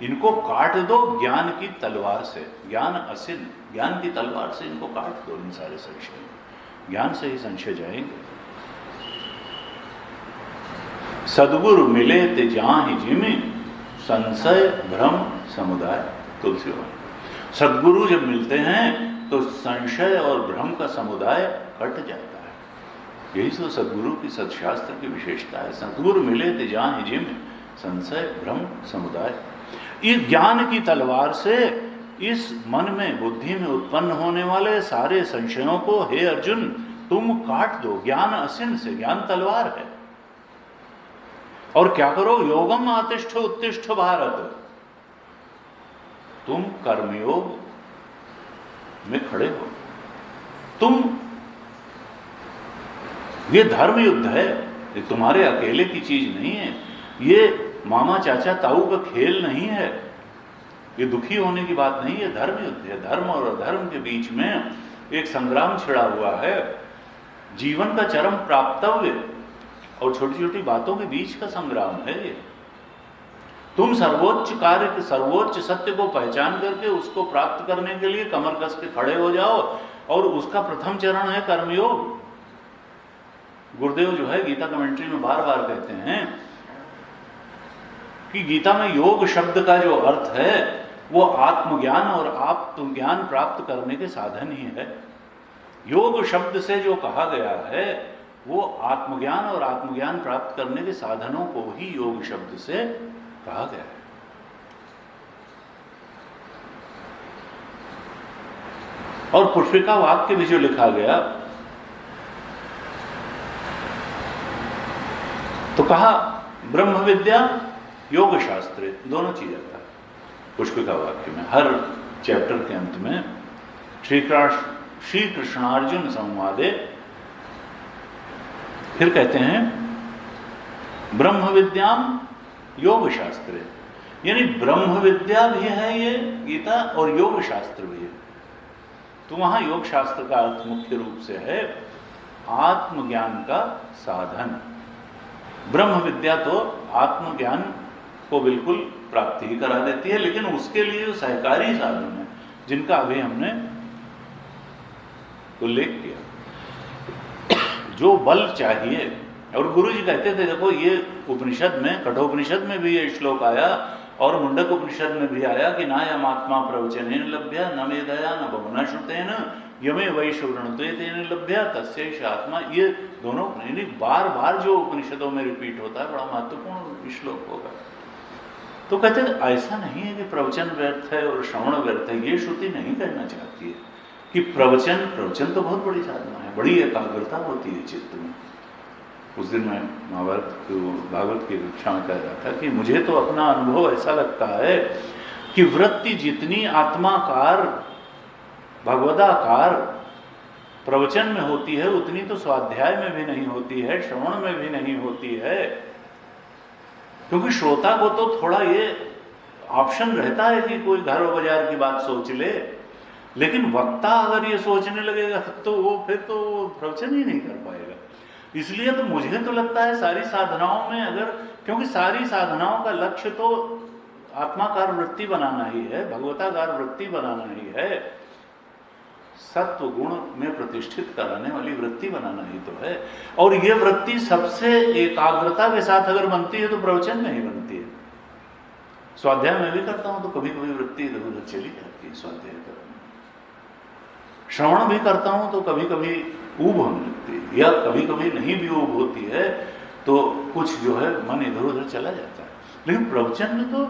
Speaker 1: इनको काट दो ज्ञान की तलवार से। ज्ञान असिन, ज्ञान की तलवार से इनको काट दो, इन सारे संशय, ज्ञान से ही संशय जाएंगे। सद्गुरु मिले ते जाहि जिमि संशय भ्रम समुदाय। तुलसी बाबा, सद्गुरु जब मिलते हैं तो संशय और भ्रम का समुदाय कट जाता है। यही तो सद्गुरु की सत्शास्त्र की विशेषता है। सद्गुरु मिले ते जाहि जिमि संशय भ्रम समुदाय। इस ज्ञान की तलवार से इस मन में, बुद्धि में उत्पन्न होने वाले सारे संशयों को हे अर्जुन तुम काट दो ज्ञान असिन से। ज्ञान तलवार है। और क्या करो, योगम आतिष्ठ उत्तिष्ठ भारत, तुम कर्मयोग में खड़े हो, तुम ये धर्म युद्ध है, ये तुम्हारे अकेले की चीज नहीं है, ये मामा चाचा ताऊ का खेल नहीं है, ये दुखी होने की बात नहीं है, धर्म युद्ध है। धर्म और अधर्म के बीच में एक संग्राम छिड़ा हुआ है, जीवन का चरम प्राप्तव्य और छोटी छोटी बातों के बीच का संग्राम है ये। तुम सर्वोच्च कार्य, सर्वोच्च सत्य को पहचान करके उसको प्राप्त करने के लिए कमर कस के खड़े हो जाओ, और उसका प्रथम चरण है कर्मयोग। गुरुदेव जो है गीता कमेंट्री में बार बार कहते हैं कि गीता में योग शब्द का जो अर्थ है वो आत्मज्ञान और आत्मज्ञान प्राप्त करने के साधन ही है। योग शब्द से जो कहा गया है वो आत्मज्ञान और आत्मज्ञान प्राप्त करने के साधनों को ही योग शब्द से कहा गया है। और पुष्पिका वाक्य भी जो लिखा गया तो कहा ब्रह्म विद्या योग शास्त्र, दोनों चीज आता है पुष्पिका वाक्य में। हर चैप्टर के अंत में श्री कृष्णार्जुन संवादे फिर कहते हैं ब्रह्म विद्याम योग शास्त्र, यानी ब्रह्म विद्या भी है ये गीता और योग शास्त्र भी है। तो वहां योग शास्त्र का अर्थ मुख्य रूप से है आत्मज्ञान का साधन। ब्रह्म विद्या तो आत्मज्ञान को बिल्कुल प्राप्ति ही करा देती है, लेकिन उसके लिए जो सहकारी साधन है जिनका अभी हमने उल्लेख किया, जो बल चाहिए। और गुरु जी कहते थे देखो ये उपनिषद में, कठोपनिषद में भी ये श्लोक आया और मुंडक उपनिषद में भी आया कि नायम आत्मा प्रवचनेन लभ्य न मेधया न बहुना श्रुतेन यमे वैश्वरणते तेन लभ्य तस्यैष आत्मा। ये दोनों बार बार जो उपनिषदों में रिपीट होता है, बड़ा महत्वपूर्ण श्लोक होगा। तो कहते हैं ऐसा नहीं है कि प्रवचन व्यर्थ है और श्रवण व्यर्थ है, ये श्रुति नहीं कहना चाहती है कि प्रवचन तो बहुत बड़ी साधना है, बड़ी एकाग्रता होती है चित्त में। उस दिन मैं भागवत की कक्षा में कह रहा था कि मुझे तो अपना अनुभव ऐसा लगता है कि वृत्ति जितनी आत्माकार भगवदाकार प्रवचन में होती है उतनी तो स्वाध्याय में भी नहीं होती है, श्रवण में भी नहीं होती है। क्योंकि श्रोता को तो थोड़ा ये ऑप्शन रहता है कि कोई घर बाजार की बात सोच ले, लेकिन वक्ता अगर ये सोचने लगेगा तो वो फिर तो प्रवचन ही नहीं कर पाएगा। इसलिए तो मुझे तो लगता है सारी साधनाओं में अगर, क्योंकि सारी साधनाओं का लक्ष्य तो आत्माकार वृत्ति बनाना ही है, भगवताकार वृत्ति बनाना ही है, सत्व गुण में प्रतिष्ठित कराने वाली वृत्ति बनाना ही तो है। और ये वृत्ति सबसे एकाग्रता के साथ अगर बनती है तो प्रवचन में ही बनती है। स्वाध्याय में भी करता हूं तो कभी कभी वृत्ति इधर उधर चली जाती है स्वाध्याय करने, श्रवण भी करता हूं तो कभी कभी ऊब होने लगती है, या कभी कभी नहीं भी ऊब होती है तो कुछ जो है मन इधर उधर चला जाता है। लेकिन प्रवचन में तो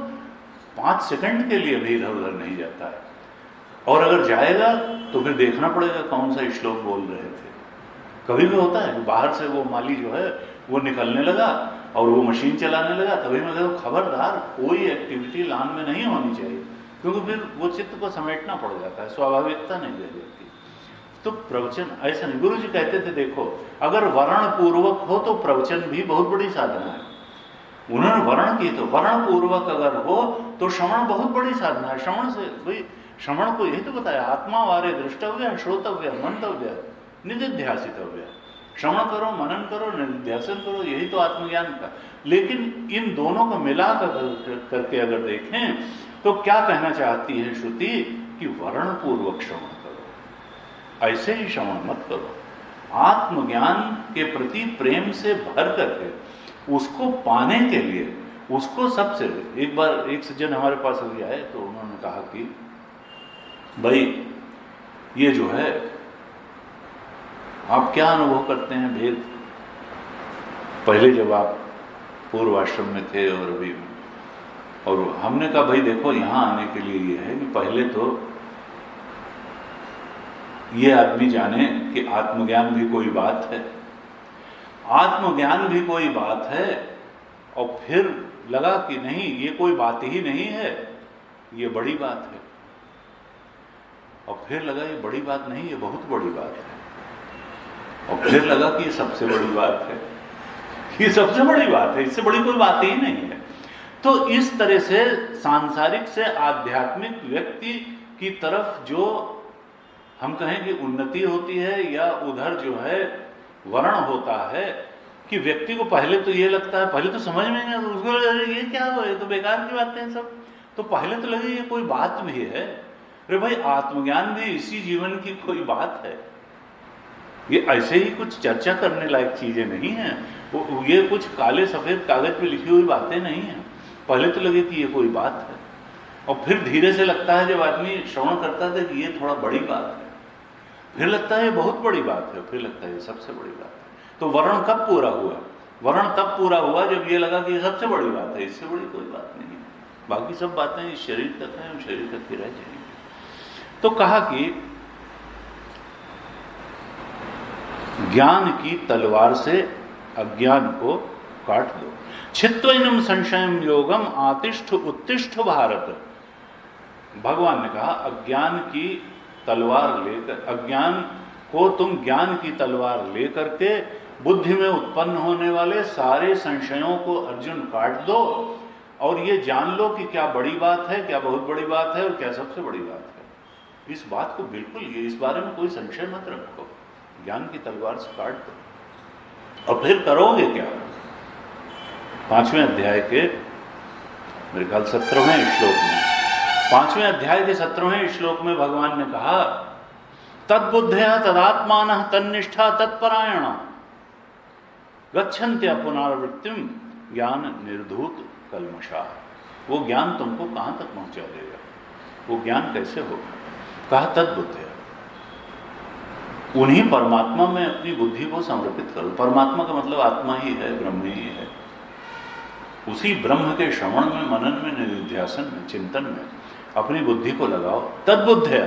Speaker 1: 5 सेकंड के लिए भी इधर उधर नहीं जाता है, और अगर जाएगा तो फिर देखना पड़ेगा कौन सा श्लोक बोल रहे थे। कभी भी होता है कि बाहर से वो माली जो है वो निकलने लगा और वो मशीन चलाने लगा, तभी मैं कहूँ खबरदार कोई एक्टिविटी लान में नहीं होनी चाहिए, क्योंकि फिर वो चित्त को समेटना पड़ जाता है, स्वाभाविकता नहीं रह जाती। तो प्रवचन ऐसा नहीं, गुरु जी कहते थे देखो अगर वर्ण पूर्वक हो तो प्रवचन भी बहुत बड़ी साधना है। उन्होंने वर्ण की तो वर्ण पूर्वक अगर हो तो श्रवण बहुत बड़ी साधना है। श्रवण से भाई श्रवण को यही तो बताया, आत्मा वारे दृष्टव्य श्रोतव्य मंतव्य निधिध्यासितव्य। श्रवण करो, मनन करो, निधिध्यासन करो, यही तो आत्मज्ञान का। लेकिन इन दोनों को मिला करके अगर देखें तो क्या कहना चाहती है श्रुति कि वर्ण पूर्वक श्रवण करो, ऐसे ही श्रवण मत करो। आत्मज्ञान के प्रति प्रेम से भर करके उसको पाने के लिए उसको सबसे, एक बार एक सज्जन हमारे पास अभी आए तो उन्होंने कहा कि भाई ये जो है आप क्या अनुभव करते हैं भेद, पहले जब आप पूर्व आश्रम में थे और अभी। और हमने कहा भाई देखो यहाँ आने के लिए ये है कि पहले तो ये आदमी जाने कि आत्मज्ञान भी कोई बात है, आत्मज्ञान भी कोई बात है, और फिर लगा कि नहीं ये कोई बात ही नहीं है, ये बड़ी बात है, और फिर लगा ये बड़ी बात नहीं, ये बहुत बड़ी बात है। और फिर लगा कि ये सबसे बड़ी बात है, ये सबसे बड़ी बात है, इससे बड़ी कोई बात ही नहीं है। तो इस तरह से सांसारिक से आध्यात्मिक व्यक्ति की तरफ जो हम कहें कि उन्नति होती है, या उधर जो है वर्ण होता है, कि व्यक्ति को पहले तो ये लगता है, पहले तो समझ में नहीं, उसको लगे ये क्या हो, ये तो बेकार की बातें हैं सब। तो पहले तो लगे ये कोई बात भी है। अरे भाई, आत्मज्ञान भी इसी जीवन की कोई बात है, ये ऐसे ही कुछ चर्चा करने लायक चीजें नहीं हैं, ये कुछ काले सफेद कागज पे लिखी हुई बातें नहीं हैं। पहले तो लगे कि ये कोई बात है, और फिर धीरे से लगता है, जब आदमी श्रवण करता है कि ये थोड़ा बड़ी बात है, फिर लगता है ये बहुत बड़ी बात है, फिर लगता है ये सबसे बड़ी बात है। तो वर्ण कब पूरा हुआ? वर्ण तब पूरा हुआ जब ये लगा कि ये सबसे बड़ी बात है, इससे बड़ी कोई बात नहीं है, बाकी सब बातें इस शरीर तक हैं, शरीर तक ही रह जाएंगे। तो कहा कि ज्ञान की तलवार से अज्ञान को काट दो। छित्त्वैनम संशयम योगम आतिष्ठ उत्तिष्ठ भारत। भगवान ने कहा अज्ञान की तलवार लेकर, अज्ञान को तुम ज्ञान की तलवार लेकर के बुद्धि में उत्पन्न होने वाले सारे संशयों को अर्जुन काट दो, और ये जान लो कि क्या बड़ी बात है, क्या बहुत बड़ी बात है, और क्या सबसे बड़ी बात है। इस बात को बिल्कुल, ये इस बारे में कोई संशय मत रखो, ज्ञान की तलवार से काट दो। और फिर करोगे क्या? 5वें अध्याय के मेरे ख्याल 17वें श्लोक में, 5वें अध्याय के 17वें श्लोक में भगवान ने कहा तद्बुद्धया तदात्मानः तन्निष्ठा तत्परायण गच्छन्त्य पुनरावृत्तिम ज्ञान निर्धूत कल्मषा। वो ज्ञान तुमको कहाँ तक पहुँचा देगा? वो ज्ञान कैसे होगा? कहा तद्बुद्धया, उन्हीं परमात्मा में अपनी बुद्धि को समर्पित करो। परमात्मा का मतलब आत्मा ही है, ब्रह्म ही है। उसी ब्रह्म के श्रवण में, मनन में, निधिध्यासन में, चिंतन में अपनी बुद्धि को लगाओ। तद्बुद्धया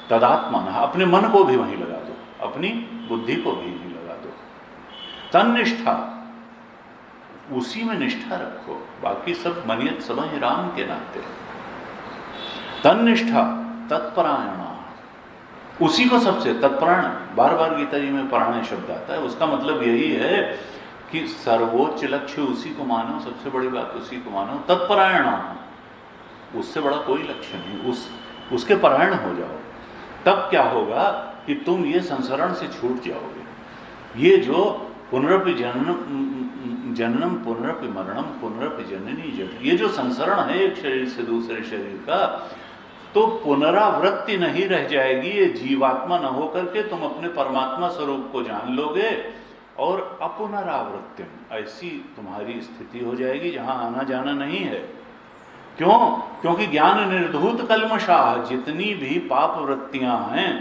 Speaker 1: तदात्मा, अपने मन को भी वहीं लगा दो, अपनी बुद्धि को भी वहीं लगा दो। तन्निष्ठा, उसी में निष्ठा रखो, बाकी सब मनियत समझ राम के नाते। तन्निष्ठा तत्परायण, उसी को सबसे तत्परायण, बार बार गीता जी में परायण शब्द आता है, उसका मतलब यही है कि सर्वोच्च लक्ष्य उसी को मानो, सबसे बड़ी बात उसी को मानो। तत्परायण, उससे बड़ा कोई लक्ष्य नहीं, उसके परायण हो जाओ। तब क्या होगा कि तुम ये संसरण से छूट जाओगे। ये जो पुनरपि जननम पुनरपि मरणम पुनरपि जननी जठ, ये जो संसरण है एक शरीर से दूसरे शरीर का, तो पुनरावृत्ति नहीं रह जाएगी। ये जीवात्मा न होकर के तुम अपने परमात्मा स्वरूप को जान लोगे, और अपुनरावृत्ति, ऐसी तुम्हारी स्थिति हो जाएगी जहां आना जाना नहीं है। क्यों? क्योंकि ज्ञान निर्धूत कल्मषाः, जितनी भी पाप वृत्तियां हैं,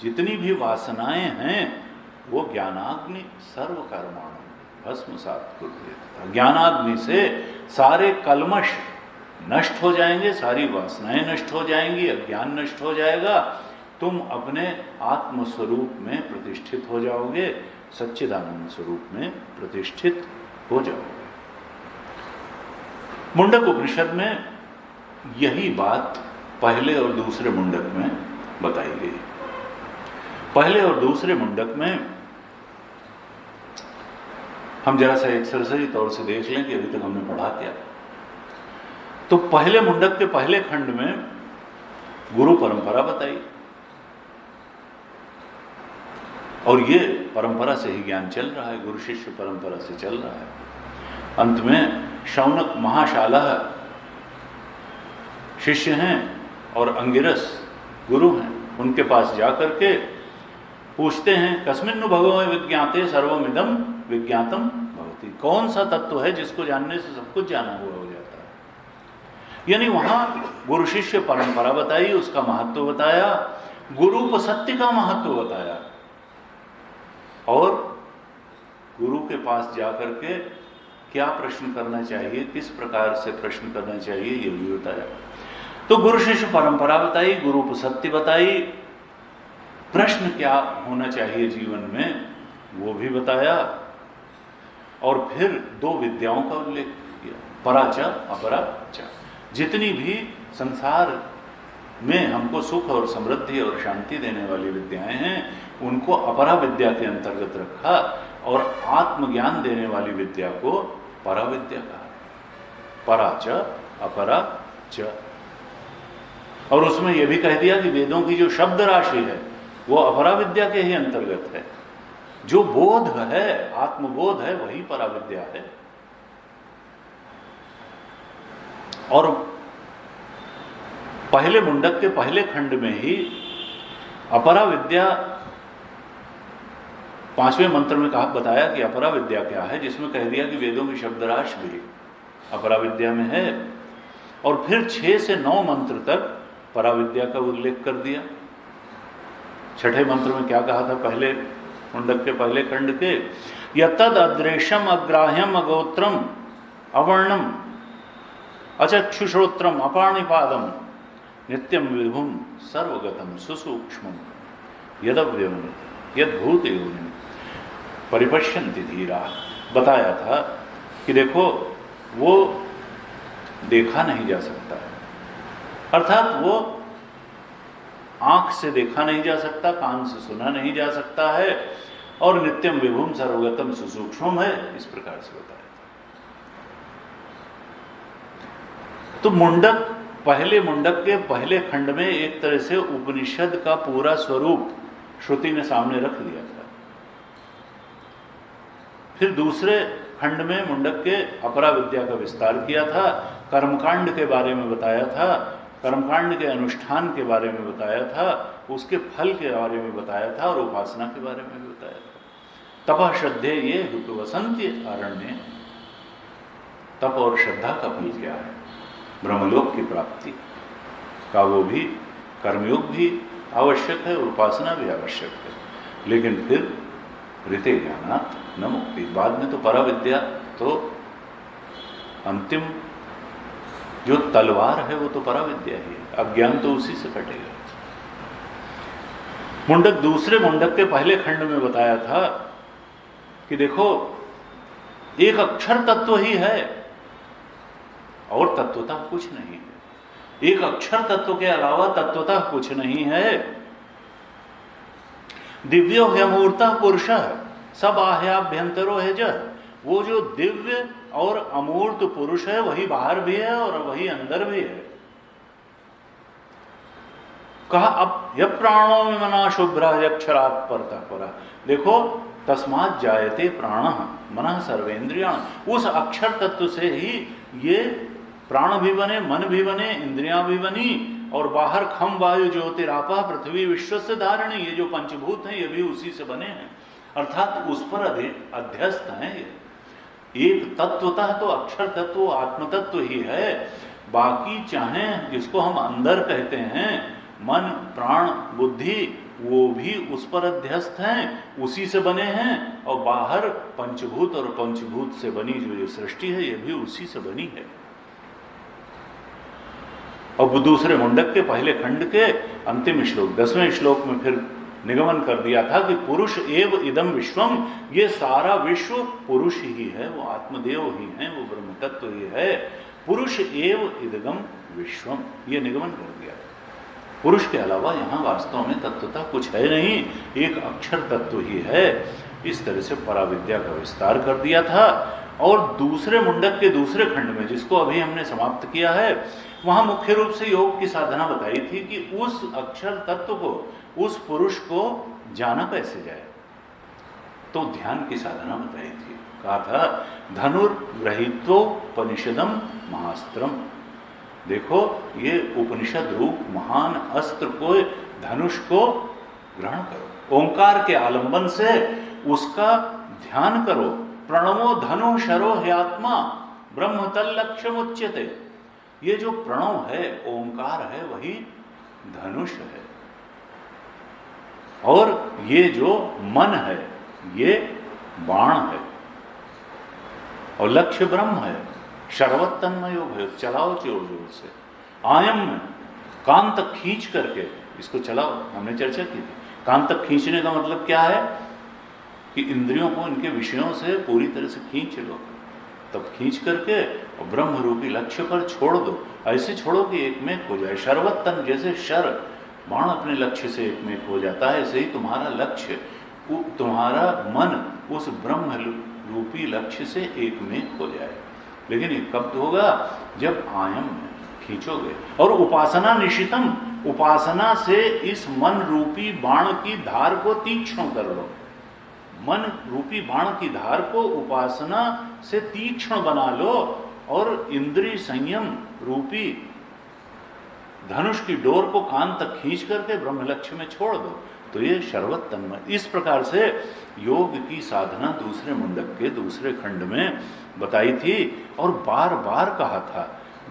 Speaker 1: जितनी भी वासनाएं हैं, वो ज्ञानाग्नि सर्व कर्माणि भस्मसात् कुर्वते। ज्ञानाग्नि से सारे कल्मष नष्ट हो जाएंगे, सारी वासनाएं नष्ट हो जाएंगी, अज्ञान नष्ट हो जाएगा, तुम अपने आत्मस्वरूप में प्रतिष्ठित हो जाओगे, सच्चिदानंद स्वरूप में प्रतिष्ठित हो जाओगे। मुंडक उपनिषद में यही बात पहले और दूसरे मुंडक में बताई गई। पहले और दूसरे मुंडक में हम जरा सा एक्सरसाइज तौर से देख लें कि अभी तक हमने पढ़ा क्या। तो पहले मुंडक के पहले खंड में गुरु परंपरा बताई, और ये परंपरा से ही ज्ञान चल रहा है, गुरु शिष्य परंपरा से चल रहा है। अंत में शौनक महाशाला शिष्य हैं और अंगिरस गुरु हैं, उनके पास जाकर के पूछते हैं कस्मिन्नु भगवो विज्ञाते सर्वमिदं विज्ञातम भवति, कौन सा तत्व है जिसको जानने से सब कुछ जाना हुआ हो जाता है। यानी वहां गुरु शिष्य परंपरा बताई, उसका महत्व बताया, गुरुपसत्ति का महत्व बताया, और गुरु के पास जाकर के क्या प्रश्न करना चाहिए, किस प्रकार से प्रश्न करना चाहिए, ये भी बताया। तो गुरु शिष्य परंपरा बताई, गुरुपसत्ति बताई, प्रश्न क्या होना चाहिए जीवन में वो भी बताया, और फिर दो विद्याओं का उल्लेख किया, पराचा अपराचा। जितनी भी संसार में हमको सुख और समृद्धि और शांति देने वाली विद्याएं हैं, उनको अपरा विद्या के अंतर्गत रखा और आत्मज्ञान देने वाली विद्या को परा विद्या कहा। परा च अपरा च। और उसमें यह भी कह दिया कि वेदों की जो शब्द राशि है वो अपरा विद्या के ही अंतर्गत है। जो बोध है, आत्मबोध है, वही परा विद्या है। और पहले मुंडक के पहले खंड में ही अपरा विद्या 5वें मंत्र में कहा बताया कि अपरा विद्या क्या है, जिसमें कह दिया कि वेदों की शब्दराश भी अपरा विद्या में है। और फिर 6 से 9 मंत्र तक परा विद्या का उल्लेख कर दिया। 6ठे मंत्र में क्या कहा था पहले मुंडक के पहले खंड के, यतद अदृश्यम अग्राह्यम अगोत्रम अवर्णम अचक्षुश्रोत्रम अपाणिपादम नित्यम विभुम सर्वगतम सुसूक्ष्मम यदव्यम यद्भूत योनि परिपश्यन्ति धीरा। बताया था कि देखो वो देखा नहीं जा सकता है, अर्थात वो आंख से देखा नहीं जा सकता, कान से सुना नहीं जा सकता है, और नित्यम विभुम सर्वगतम सुसूक्ष्मम है, इस प्रकार से बताया। तो मुंडक, पहले मुंडक के पहले खंड में एक तरह से उपनिषद का पूरा स्वरूप श्रुति ने सामने रख दिया था। फिर दूसरे खंड में मुंडक के अपरा विद्या का विस्तार किया था, कर्मकांड के बारे में बताया था, कर्मकांड के अनुष्ठान के बारे में बताया था, उसके फल के बारे में बताया था, और उपासना के बारे में भी बताया था। तपः श्रद्धे ये वसंती अरण्य, तप और श्रद्धा का फल क्या है? ब्रह्मलोक की प्राप्ति का वो भी कर्मयोग भी आवश्यक है और उपासना भी आवश्यक है। लेकिन फिर ऋते ज्ञानात् न मुक्ति, बाद में तो परा विद्या, तो अंतिम जो तलवार है वो तो परा विद्या ही है, अज्ञान तो उसी से कटेगा। मुंडक, दूसरे मुंडक के पहले खंड में बताया था कि देखो एक अक्षर तत्व ही है और तत्वतः कुछ नहीं है। एक अक्षर तत्व के अलावा तत्वतः कुछ नहीं है। दिव्यो ह्यमूर्तः पुरुषः सब आह्याभ्यंतरो है जह, वो जो दिव्य और अमूर्त पुरुष है वही बाहर भी है और वही अंदर भी है। कहा अब यह प्राणों में मना शुभ्र अक्षरात् परतः परा। देखो तस्मात् जायते प्राणः मनः सर्वेन्द्रियाण, उस अक्षर तत्व से ही ये प्राण भी बने, मन भी बने, इंद्रियां भी बनी, और बाहर खम वायु ज्योतिरापा पृथ्वी विश्व से धारणी, ये जो पंचभूत हैं ये भी उसी से बने हैं, अर्थात उस पर अध्यस्त हैं। एक तत्वतः तो अक्षर तत्व आत्म तत्व ही है, बाकी चाहे जिसको हम अंदर कहते हैं मन प्राण बुद्धि, वो भी उस पर अध्यस्त हैं, उसी से बने हैं, और बाहर पंचभूत और पंचभूत से बनी जो ये सृष्टि है ये भी उसी से बनी है। अब दूसरे मुंडक के पहले खंड के अंतिम श्लोक 10वें श्लोक में फिर निगमन कर दिया था कि पुरुष एव इदम विश्वम, ये सारा विश्व पुरुष ही है, वो आत्मदेव ही है, वो ब्रह्म तत्व ही है। पुरुष एव इदगम विश्वम, ये निगमन कर दिया। पुरुष के अलावा यहाँ वास्तव में तत्वतः कुछ है नहीं, एक अक्षर तत्व ही है। इस तरह से पराविद्या का विस्तार कर दिया था। और दूसरे मुंडक के दूसरे खंड में, जिसको अभी हमने समाप्त किया है, वहाँ मुख्य रूप से योग की साधना बताई थी कि उस अक्षर तत्व को, उस पुरुष को जाना कैसे जाए। तो ध्यान की साधना बताई थी। कहा था धनुर्ग्रहीत्वोपनिषदम महास्त्रम, देखो ये उपनिषद रूप महान अस्त्र को, धनुष को ग्रहण करो, ओंकार के आलंबन से उसका ध्यान करो। प्रणवो धनु शरो ह्यात्मा ब्रह्म तल्लक्ष्यम उच्यते, ये जो प्रणव है, ओंकार है, वही धनुष है, और ये जो मन है ये बाण है, और लक्ष्य ब्रह्म है। शर्वत तन्मयो भय, चलाओ जोर जोर से, आयम में कान तक खींच करके इसको चलाओ। हमने चर्चा की थी, कान तक खींचने का मतलब क्या है कि इंद्रियों को इनके विषयों से पूरी तरह से खींच लो, तब खींच करके और ब्रह्म रूपी लक्ष्य पर छोड़ दो। ऐसे छोड़ो कि एक में एक हो जाए। शर्वतन, जैसे शर बाण अपने लक्ष्य से एक में एक हो जाता है, ऐसे ही तुम्हारा लक्ष्य, तुम्हारा मन उस ब्रह्म रूपी लक्ष्य से एक में एक हो जाए। लेकिन ये कब होगा? जब आयम खींचोगे। और उपासना निशितम, उपासना से इस मन रूपी बाण की धार को तीक्ष्ण कर लो। मन रूपी बाण की धार को उपासना से तीक्ष्ण बना लो और इंद्रिय संयम रूपी धनुष की डोर को कान तक खींच करके ब्रह्म लक्ष्य में छोड़ दो। तो ये शर्वत तन्मय। इस प्रकार से योग की साधना दूसरे मुंडक के दूसरे खंड में बताई थी और बार बार कहा था,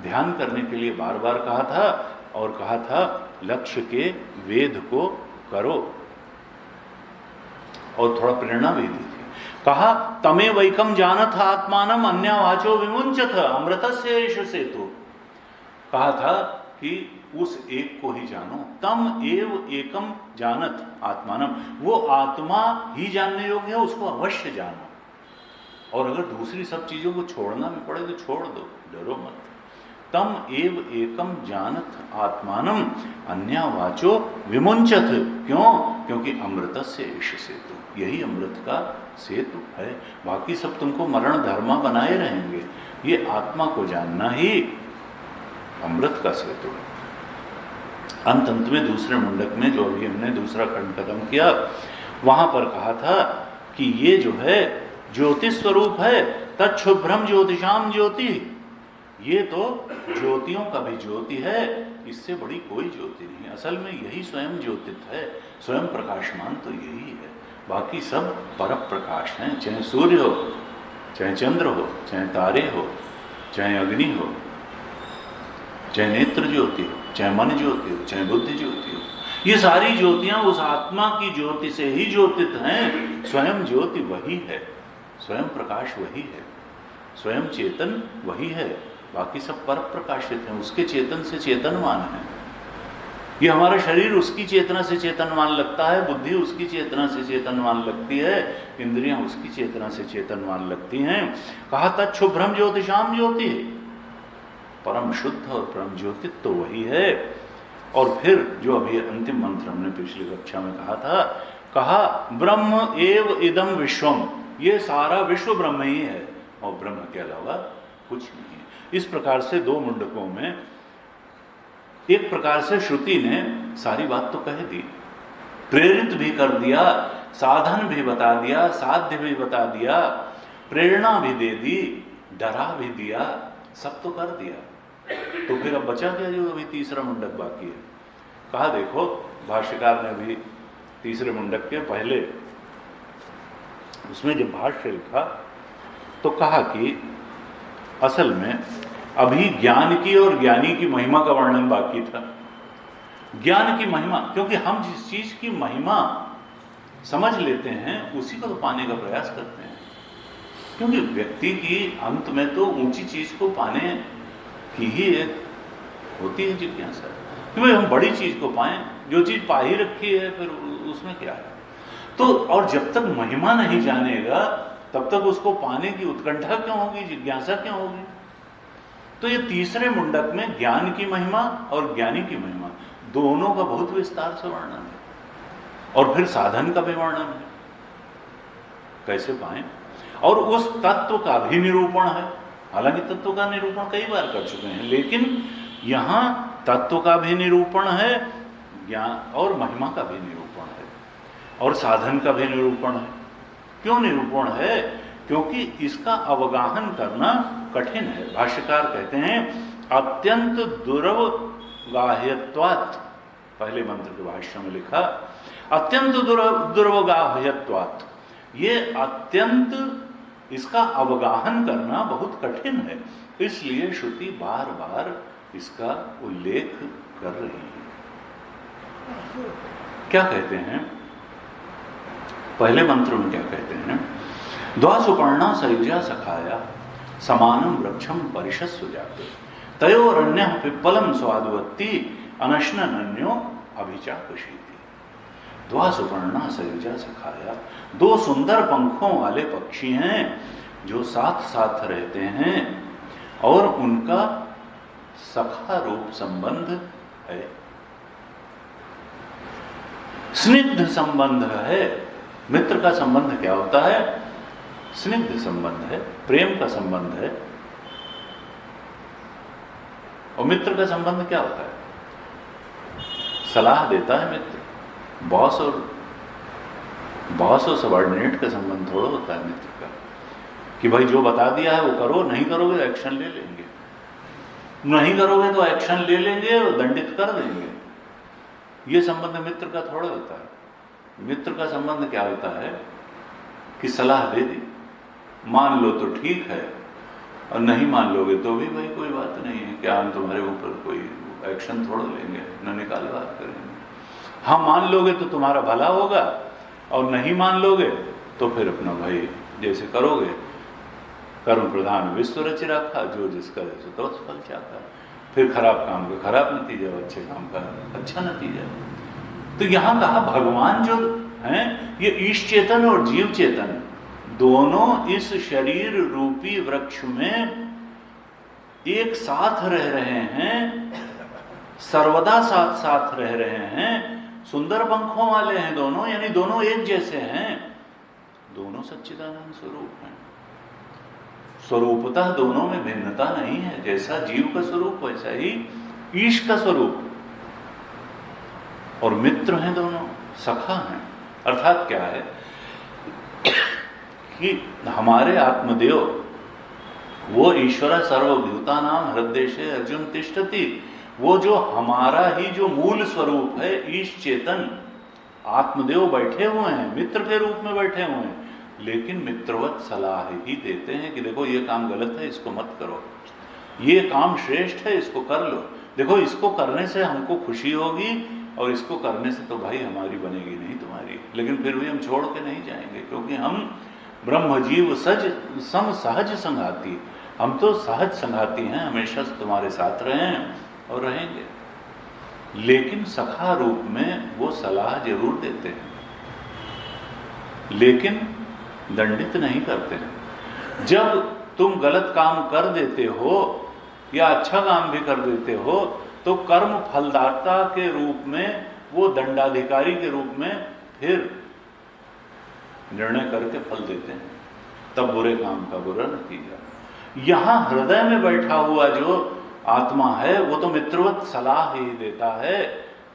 Speaker 1: ध्यान करने के लिए बार बार कहा था और कहा था लक्ष्य के वेद को करो और थोड़ा प्रेरणा भी दी थी। कहा तमे वैकम जानत आत्मानम अन्यवाचो विमुंचत अमृतस्य एष सेतु। कहा था कि उस एक को ही जानो। तम एव एकम जानत आत्मानम, वो आत्मा ही जानने योग्य है, उसको अवश्य जानो। और अगर दूसरी सब चीजों को छोड़ना भी पड़े तो छोड़ दो, डरो मत। तम एव एकम जानत आत्मानम अन्यवाचो विमुंचत। क्यों? क्योंकि अमृतस्य एष सेतु, यही अमृत का सेतु है। बाकी सब तुमको मरण धर्मा बनाए रहेंगे, ये आत्मा को जानना ही अमृत का सेतु है। अंत में दूसरे मुंडक में जो अभी हमने दूसरा खंड खत्म किया, वहां पर कहा था कि ये जो है ज्योतिष स्वरूप है, तच्छुभ्रम ज्योतिषाम ज्योति, ये तो ज्योतियों का भी ज्योति है, इससे बड़ी कोई ज्योति नहीं। असल में यही स्वयं ज्योतित है, स्वयं प्रकाशमान तो यही है। बाकी सब पर प्रकाश हैं, चाहे सूर्य हो, चाहे चंद्र हो, चाहे तारे हो, चाहे अग्नि हो, चाहे नेत्र ज्योति हो, चाहे मन ज्योति हो, चाहे बुद्धि ज्योति हो, ये सारी ज्योतियां उस आत्मा की ज्योति से ही ज्योतित हैं। स्वयं ज्योति वही है, स्वयं प्रकाश वही है, स्वयं चेतन वही है। बाकी सब पर प्रकाशित हैं, उसके चेतन से चेतनवान है। ये हमारा शरीर उसकी चेतना से चेतनवान लगता है, बुद्धि उसकी चेतना से चेतनवान लगती है, इंद्रियां उसकी चेतना से चेतनवान लगती हैं। कहा तच्छुभ्रम ज्योतिषाम ज्योति, परम शुद्ध और परम ज्योति तो वही है। और फिर जो अभी अंतिम मंत्र हमने पिछली कक्षा में कहा था, कहा ब्रह्म एव इदम विश्वम, ये सारा विश्व ब्रह्म ही है और ब्रह्म के अलावा कुछ नहीं है। इस प्रकार से दो मुंडकों में एक प्रकार से श्रुति ने सारी बात तो कह दी, प्रेरित भी कर दिया, साधन भी बता दिया, साध्य भी बता दिया, प्रेरणा भी दे दी, डरा भी दिया, सब तो कर दिया। तो फिर अब बचा क्या जो अभी तीसरा मुंडक बाकी है? कहा देखो, भाष्यकार ने भी तीसरे मुंडक के पहले उसमें जब भाष्य लिखा तो कहा कि असल में अभी ज्ञान की और ज्ञानी की महिमा का वर्णन बाकी था। ज्ञान की महिमा, क्योंकि हम जिस चीज की महिमा समझ लेते हैं उसी को तो पाने का प्रयास करते हैं। क्योंकि व्यक्ति की अंत में तो ऊंची चीज को पाने की ही एक होती है जिज्ञासा कि भाई हम बड़ी चीज को पाएं, जो चीज पा ही रखी है फिर उसमें क्या है। तो और जब तक महिमा नहीं जानेगा तब तक उसको पाने की उत्कंठा क्यों होगी, जिज्ञासा क्यों होगी। तो ये तीसरे मुंडक में ज्ञान की महिमा और ज्ञानी की महिमा दोनों का बहुत विस्तार से वर्णन है और फिर साधन का भी वर्णन है, कैसे पाएं, और उस तत्व का भी निरूपण है। हालांकि तत्व का निरूपण कई बार कर चुके हैं, लेकिन यहां तत्व का भी निरूपण है, ज्ञान और महिमा का भी निरूपण है और साधन का भी निरूपण है। क्यों निरूपण है? क्योंकि इसका अवगाहन करना कठिन है। भाष्यकार कहते हैं अत्यंत दुर्वगाह्यत्वात्, पहले मंत्र के भाष्य में लिखा अत्यंत दुर्वगाह्यत्वात्, ये अत्यंत इसका अवगाहन करना बहुत कठिन है, इसलिए श्रुति बार बार इसका उल्लेख कर रही है। क्या कहते हैं पहले मंत्र में? क्या कहते हैं? द्वासुपर्णा सयुजा सखाया समानम वृक्षम परिषस्सु जाते तयोरन्यः पिप्पलम स्वादुवत्ति अनश्नन्यो अभिचापशीति। द्वासुपर्णा सयुजा सखाया, दो सुंदर पंखों वाले पक्षी हैं जो साथ साथ रहते हैं और उनका सखा रूप संबंध है, स्निग्ध संबंध है। मित्र का संबंध क्या होता है? स्निग्ध संबंध है, प्रेम का संबंध है। और मित्र का संबंध क्या होता है? सलाह देता है मित्र। बॉस और सबऑर्डिनेट का संबंध थोड़ा होता है मित्र का, कि भाई जो बता दिया है वो करो, नहीं करोगे तो एक्शन ले लेंगे, नहीं करोगे तो एक्शन ले लेंगे और दंडित कर देंगे। ये संबंध मित्र का थोड़ा होता है। मित्र का संबंध क्या होता है कि सलाह दे दी, मान लो तो ठीक है, और नहीं मान लोगे तो भी भाई कोई बात नहीं है, क्या हम तुम्हारे ऊपर कोई एक्शन थोड़ा लेंगे, न निकाल बात करेंगे। हाँ, मान लोगे तो तुम्हारा भला होगा, और नहीं मान लोगे तो फिर अपना भाई जैसे करोगे। कर्म प्रधान विश्व रच रखा, जो जिसका जैसे तो फल चाहता है। फिर खराब काम का खराब नतीजा, अच्छे काम का अच्छा नतीजा। तो यहां कहा भगवान जो हैं ये ईश चेतन और जीव चेतन दोनों इस शरीर रूपी वृक्ष में एक साथ रह रहे हैं, सर्वदा साथ साथ रह रहे हैं, सुंदर पंखों वाले हैं दोनों, यानी दोनों एक जैसे हैं, दोनों सच्चिदानंद स्वरूप हैं। स्वरूपतः दोनों में भिन्नता नहीं है, जैसा जीव का स्वरूप वैसा ही ईश का स्वरूप। और मित्र हैं दोनों, सखा हैं। अर्थात क्या है कि हमारे आत्मदेव वो ईश्वर सर्वभूतानां हृदयेषु अर्जुन तिष्ठति, वो जो हमारा ही जो मूल स्वरूप है ईश चेतन आत्मदेव बैठे हुए हैं, मित्र के रूप में बैठे हुए हैं, लेकिन मित्रवत सलाह ही देते हैं कि देखो ये काम गलत है, इसको मत करो, ये काम श्रेष्ठ है, इसको कर लो, देखो इसको करने से हमको खुशी होगी और इसको करने से तो भाई हमारी बनेगी नहीं तुम्हारी, लेकिन फिर भी हम छोड़ के नहीं जाएंगे, क्योंकि हम ब्रह्मजीव सम सहज संघाती, हम तो सहज संघाती हैं, हमेशा तुम्हारे साथ रहे हैं और रहेंगे। लेकिन सखा रूप में वो सलाह जरूर देते हैं, लेकिन दंडित नहीं करते हैं। जब तुम गलत काम कर देते हो या अच्छा काम भी कर देते हो तो कर्म फलदाता के रूप में वो दंडाधिकारी के रूप में फिर निर्णय करके फल देते हैं, तब बुरे काम का बुरा नतीजा। यहां हृदय में बैठा हुआ जो आत्मा है वो तो मित्रवत सलाह ही देता है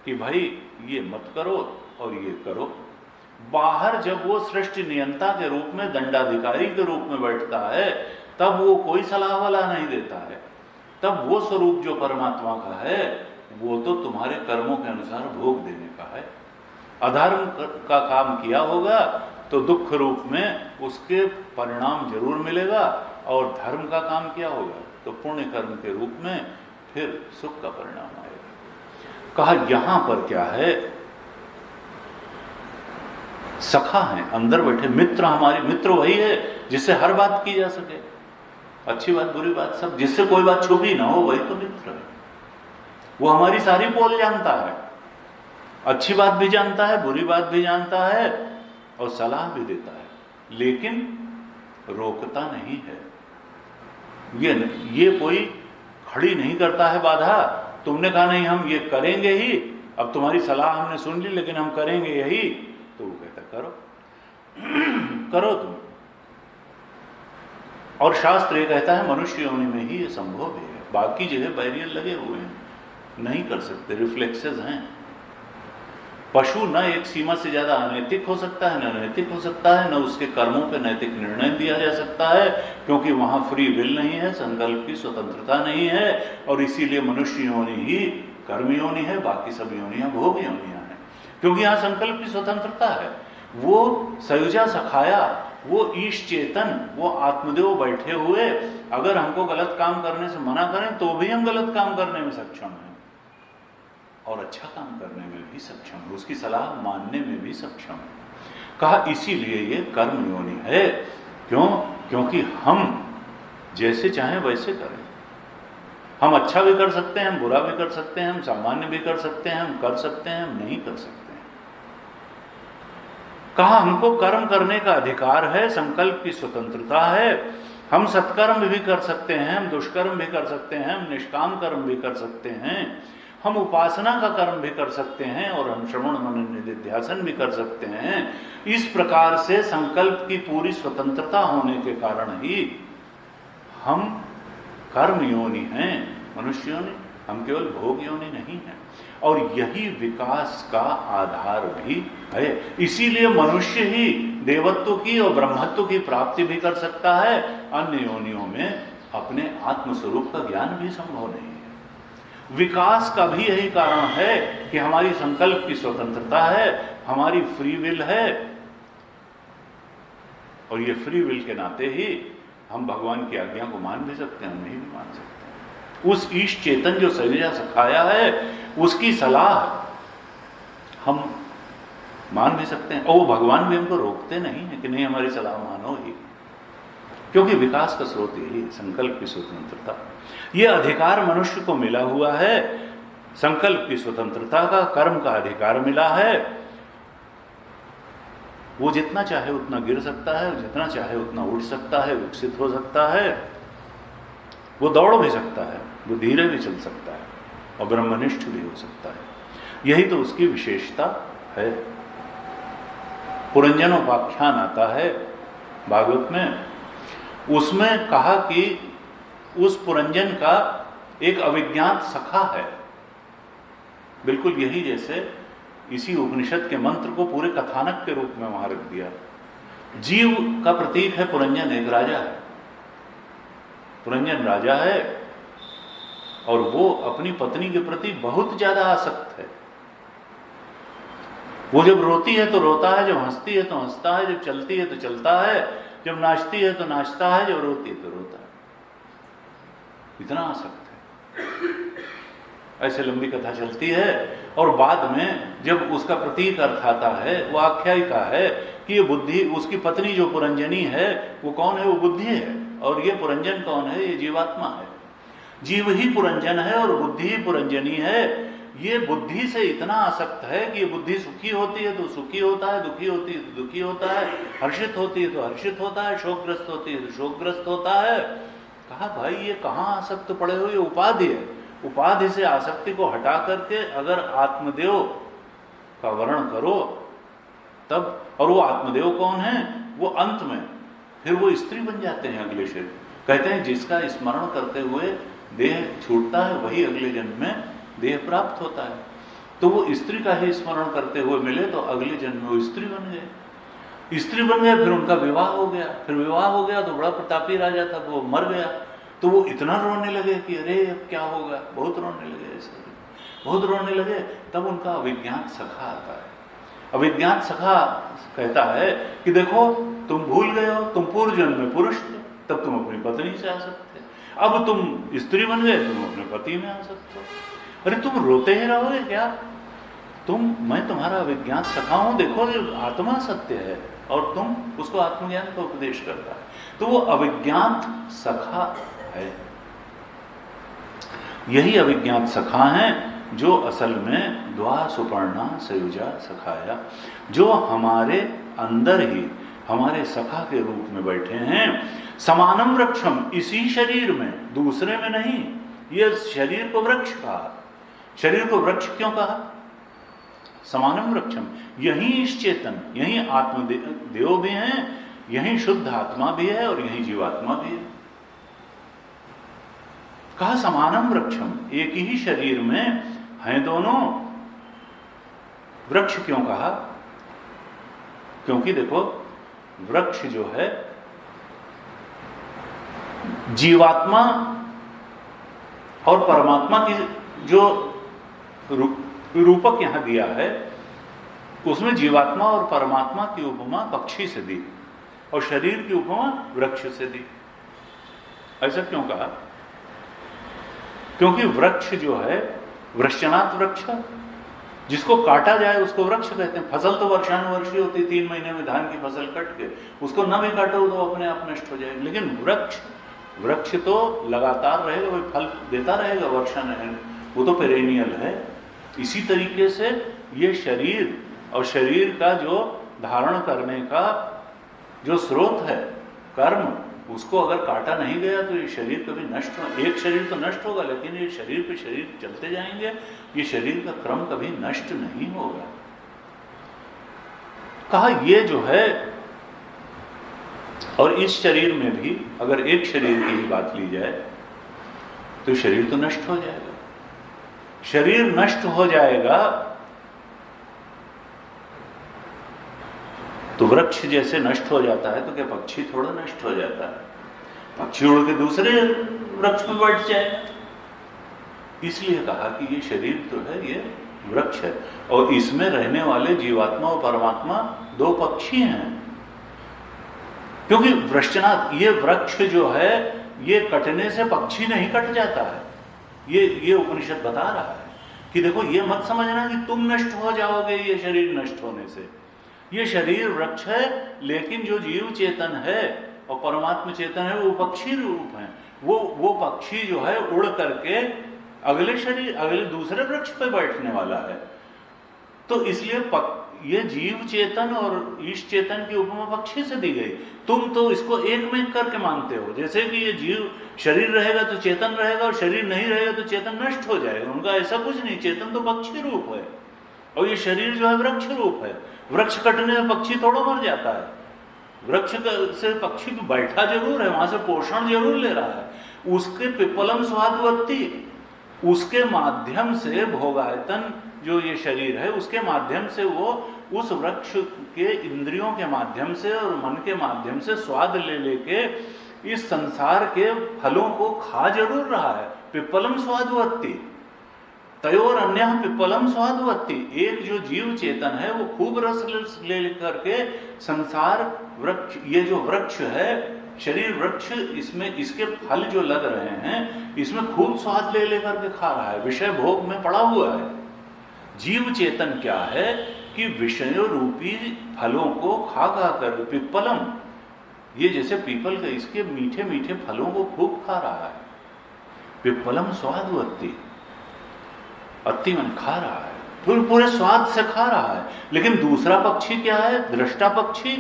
Speaker 1: कि भाई ये मत करो और ये करो। बाहर जब वो सृष्टि नियंता के रूप में दंडाधिकारी के रूप में बैठता है तब वो कोई सलाह वाला नहीं देता है, तब वो स्वरूप जो परमात्मा का है वो तो तुम्हारे कर्मों के अनुसार भोग देने का है। अधर्म का काम किया होगा तो दुख रूप में उसके परिणाम जरूर मिलेगा, और धर्म का काम किया होगा तो पुण्य कर्म के रूप में फिर सुख का परिणाम आएगा। कहा यहां पर क्या है, सखा है, अंदर बैठे मित्र। हमारे मित्र वही है जिससे हर बात की जा सके, अच्छी बात बुरी बात सब, जिससे कोई बात छुपी ना हो, वही तो मित्र है। वो हमारी सारी पोल जानता है, अच्छी बात भी जानता है, बुरी बात भी जानता है और सलाह भी देता है, लेकिन रोकता नहीं है। ये कोई खड़ी नहीं करता है बाधा। तुमने कहा नहीं हम ये करेंगे ही, अब तुम्हारी सलाह हमने सुन ली लेकिन हम करेंगे यही, तो वो कहता करो करो तुम। और शास्त्र ये कहता है मनुष्य योनि में ही ये संभव है, बाकी जगह बैरियर लगे हुए हैं, नहीं कर सकते, रिफ्लेक्सेस हैं। पशु न एक सीमा से ज्यादा अनैतिक हो सकता है, न नैतिक हो सकता है, न उसके कर्मों पे नैतिक निर्णय दिया जा सकता है, क्योंकि वहां फ्री विल नहीं है, संकल्प की स्वतंत्रता नहीं है, और इसीलिए मनुष्य योनि ही कर्म योनि है, बाकी सब योनियां भोग योनियां हैं, क्योंकि यहाँ संकल्प की स्वतंत्रता है। वो सयुजा सखाया, वो ईश चेतन, वो आत्मदेव बैठे हुए अगर हमको गलत काम करने से मना करें तो भी हम गलत काम करने में सक्षम हैं और अच्छा काम करने में भी सक्षम है, उसकी सलाह मानने में भी सक्षम है। कहा इसीलिए ये कर्म योनि है। क्यों? क्योंकि हम जैसे चाहें वैसे करें, हम अच्छा भी कर सकते हैं, हम बुरा भी कर सकते हैं, हम सामान्य भी कर सकते हैं, हम कर सकते हैं, हम नहीं कर सकते हैं। कहा हमको कर्म करने का अधिकार है, संकल्प की स्वतंत्रता है, हम सत्कर्म भी कर सकते हैं, हम दुष्कर्म भी कर सकते हैं, हम निष्काम कर्म भी कर सकते हैं, हम उपासना का कर्म भी कर सकते हैं और हम श्रवण मनन निधिध्यासन भी कर सकते हैं। इस प्रकार से संकल्प की पूरी स्वतंत्रता होने के कारण ही हम कर्म योनि हैं, मनुष्य योनि, हम केवल भोग योनि नहीं हैं। और यही विकास का आधार भी है। इसीलिए मनुष्य ही देवत्व की और ब्रह्मत्व की प्राप्ति भी कर सकता है, अन्य योनियों में अपने आत्मस्वरूप का ज्ञान भी संभव नहीं है। विकास का भी यही कारण है कि हमारी संकल्प की स्वतंत्रता है, हमारी फ्री विल है, और ये फ्री विल के नाते ही हम भगवान की आज्ञा को मान भी सकते हैं, हम नहीं भी मान सकते। उस ईश चेतन जो सरिया सिखाया है उसकी सलाह हम मान भी सकते हैं, और वो भगवान भी हमको रोकते नहीं है कि नहीं हमारी सलाह मानो ही, क्योंकि विकास का स्रोत यही है, संकल्प की स्वतंत्रता। ये अधिकार मनुष्य को मिला हुआ है, संकल्प की स्वतंत्रता का, कर्म का अधिकार मिला है। वो जितना चाहे उतना गिर सकता है, जितना चाहे उतना उठ सकता है, विकसित हो सकता है, वो दौड़ भी सकता है, वो धीरे भी चल सकता है और ब्रह्मनिष्ठ भी हो सकता है। यही तो उसकी विशेषता है। पुरंजनोपाख्यान आता है भागवत में, उसमें कहा कि उस पुरंजन का एक अविज्ञात सखा है। बिल्कुल यही जैसे इसी उपनिषद के मंत्र को पूरे कथानक के रूप में वहां रख दिया। जीव का प्रतीक है पुरंजन, एक राजा है, पुरंजन राजा है और वो अपनी पत्नी के प्रति बहुत ज्यादा आसक्त है। वो जब रोती है तो रोता है, जब हंसती है तो हंसता है, जब चलती है तो चलता है, जब नाचती है तो नाचता है, जब रोती है तो रोता है। इतना आसक्त है। ऐसे लंबी कथा चलती है और बाद में जब उसका प्रतीक अर्थ आता है, वो आख्यायिका है कि ये बुद्धि, उसकी पत्नी जो पुरंजनी है वो कौन है? वो बुद्धि है। और ये पुरंजन कौन है? ये जीवात्मा है। जीव ही पुरंजन है और बुद्धि ही पुरंजनी है। ये बुद्धि से इतना आसक्त है कि ये बुद्धि सुखी होती है तो सुखी होता है, दुखी होती है तो दुखी होता है, हर्षित होती है तो हर्षित होता है, शोकग्रस्त होती है तो शोकग्रस्त होता है। कहा भाई ये कहाँ आसक्त पड़े हो? ये उपाधि है। उपाधि से आसक्ति को हटा करके अगर आत्मदेव का वर्णन करो तब, और वो आत्मदेव कौन है? वो अंत में फिर वो स्त्री बन जाते हैं अगले शरीर। कहते हैं जिसका स्मरण करते हुए देह छूटता है वही अगले जन्म में देह प्राप्त होता है। तो वो स्त्री का ही स्मरण करते हुए मिले तो अगले जन्म में वो स्त्री बन गए। स्त्री बन गए, फिर उनका विवाह हो गया। फिर विवाह हो गया तो बड़ा प्रतापी राजा था, वो मर गया। तो वो इतना रोने लगे कि अरे अब क्या होगा, बहुत रोने लगे, ऐसे बहुत रोने लगे। तब उनका अविज्ञात सखा आता है। अविज्ञात सखा कहता है कि देखो तुम भूल गए हो, तुम पूर्व जन्म में पुरुष थे, तब तुम अपनी पत्नी से आ सकते, अब तुम स्त्री बन गए, तुम अपने पति में आ सकते हो। अरे तुम रोते ही रहोगे क्या? मैं तुम्हारा अविज्ञात सखा हूं, देखो आत्मा सत्य है और तुम उसको आत्मज्ञान का उपदेश करता है। तो वो अविज्ञात सखा है। यही अविज्ञात सखा है जो असल में द्वा सुपर्णा सयुजा सखाया, जो हमारे अंदर ही हमारे सखा के रूप में बैठे हैं। समानम वृक्षम, इसी शरीर में, दूसरे में नहीं। ये शरीर को वृक्ष कहा। शरीर को वृक्ष क्यों कहा? समानम वृक्षम, यही इस चेतन, यही आत्मदेव भी हैं, यही शुद्ध आत्मा भी है और यही जीवात्मा भी है। कहा समानम वृक्षम, एक ही शरीर में हैं दोनों। वृक्ष क्यों कहा? क्योंकि देखो वृक्ष जो है जीवात्मा और परमात्मा की जो रूपक यहां दिया है उसमें जीवात्मा और परमात्मा की उपमा पक्षी से दी और शरीर की उपमा वृक्ष से दी। ऐसा क्यों कहा? क्योंकि वृक्ष जो है वृक्षणात् वृक्ष, जिसको काटा जाए उसको वृक्ष कहते हैं। फसल तो वर्षानुवर्षी होती, 3 महीने में धान की फसल कट के उसको न भी काटो तो अपने आप नष्ट हो जाएगी। लेकिन वृक्ष तो लगातार रहेगा, वही फल देता रहेगा, वर्षा नहीं, वो तो पेरेनियल है। इसी तरीके से ये शरीर और शरीर का जो धारण करने का जो स्रोत है कर्म, उसको अगर काटा नहीं गया तो ये शरीर कभी नष्ट हो, एक शरीर तो नष्ट होगा लेकिन ये शरीर पे शरीर चलते जाएंगे, ये शरीर का क्रम कभी नष्ट नहीं होगा। कहा ये जो है, और इस शरीर में भी अगर एक शरीर की ही बात ली जाए तो शरीर तो नष्ट हो जाएगा। शरीर नष्ट हो जाएगा तो वृक्ष जैसे नष्ट हो जाता है तो क्या पक्षी थोड़ा नष्ट हो जाता है? पक्षी उड़ के दूसरे वृक्ष में बैठ जाएगा। इसलिए कहा कि ये शरीर तो है, ये वृक्ष है और इसमें रहने वाले जीवात्मा और परमात्मा दो पक्षी हैं। क्योंकि वृक्षनाथ, ये वृक्ष जो है ये कटने से पक्षी नहीं कट जाता है। ये उपनिषद बता रहा है कि देखो ये मत समझना कि तुम नष्ट हो जाओगे ये शरीर नष्ट होने से। ये शरीर वृक्ष है लेकिन जो जीव चेतन है और परमात्मा चेतन है वो पक्षी रूप है। वो पक्षी जो है उड़ करके अगले शरीर, अगले दूसरे वृक्ष पे बैठने वाला है। तो इसलिए ये जीव चेतन और ईश चेतन की उपमा पक्षी से दी गई। तुम तो इसको एक में करके मानते हो, जैसे कि ये जीव शरीर रहेगा तो चेतन रहेगा और शरीर नहीं रहेगा तो चेतन नष्ट हो जाएगा। उनका ऐसा कुछ नहीं, चेतन तो पक्षी रूप है और ये शरीर जो है वृक्ष रूप है। वृक्ष कटने में पक्षी थोड़ा मर जाता है। वृक्ष से पक्षी तो बैठा जरूर है, वहां से पोषण जरूर ले रहा है। उसके पिप्पलम स्वादवत्ती, उसके माध्यम से भोगायतन जो ये शरीर है उसके माध्यम से वो उस वृक्ष के इंद्रियों के माध्यम से और मन के माध्यम से स्वाद ले लेके इस संसार के फलों को खा जरूर रहा है। पिप्पलम स्वादवत्ती तयोर अन्य पिप्पलम स्वादवत्ती। एक जो जीव चेतन है वो खूब रस ले करके संसार वृक्ष, ये जो वृक्ष है शरीर वृक्ष, इसमें इसके फल जो लग रहे हैं इसमें खूब स्वाद ले लेकर के खा रहा है, विषय भोग में पड़ा हुआ है। जीव चेतन क्या है कि विषय रूपी फलों को खा कर, पिप्पलम, ये जैसे पीपल के इसके मीठे मीठे फलों को खूब खा रहा है। पिप्पलम स्वादवत्ती, अति मन खा रहा है, पूरे स्वाद से खा रहा है। लेकिन दूसरा पक्षी क्या है? दृष्टा पक्षी,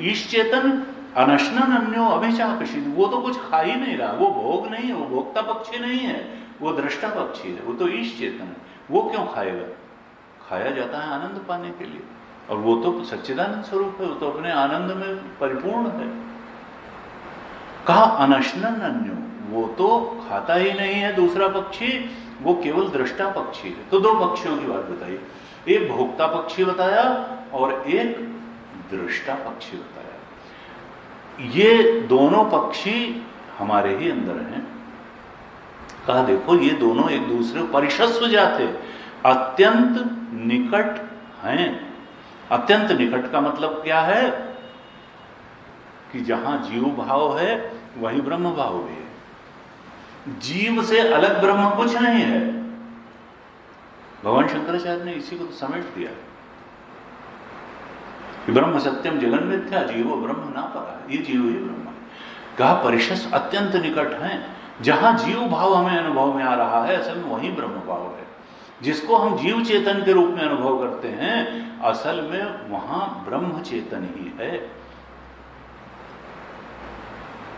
Speaker 1: ईश चेतन, अनशनन अन्यो अभिचाकशित, वो तो कुछ खा ही नहीं रहा, वो भोग नहीं है, वो भोक्ता पक्षी नहीं है, वो दृष्टा पक्षी है, वो तो ईश चेतन है। वो क्यों खाएगा? खाया जाता है आनंद पाने के लिए, और वो तो सच्चिदानंद स्वरूप है, वो तो अपने आनंद में परिपूर्ण है। कहा अनशनन अन्यो, वो तो खाता ही नहीं है दूसरा पक्षी, वो केवल दृष्टा पक्षी है। तो दो पक्षियों की बात बताई, एक भोक्ता पक्षी बताया और एक दृष्टा पक्षी बताया। ये दोनों पक्षी हमारे ही अंदर हैं। कहा देखो ये दोनों एक दूसरे परिशस्व जाते, अत्यंत निकट हैं। अत्यंत निकट का मतलब क्या है कि जहां जीव भाव है वहीं ब्रह्म भाव भी है। जीव से अलग ब्रह्म कुछ नहीं है। भगवान शंकराचार्य ने इसी को तो समेट दिया कि ब्रह्म सत्यम जगन मिथ्या, जीवो ब्रह्म ना परा, ये जीव ही ब्रह्म है। कहा परिशस्व अत्यंत निकट हैं, जहां जीव भाव हमें अनुभव में आ रहा है असल में वही ब्रह्म भाव है। जिसको हम जीव चेतन के रूप में अनुभव करते हैं असल में वहां ब्रह्म चेतन ही है।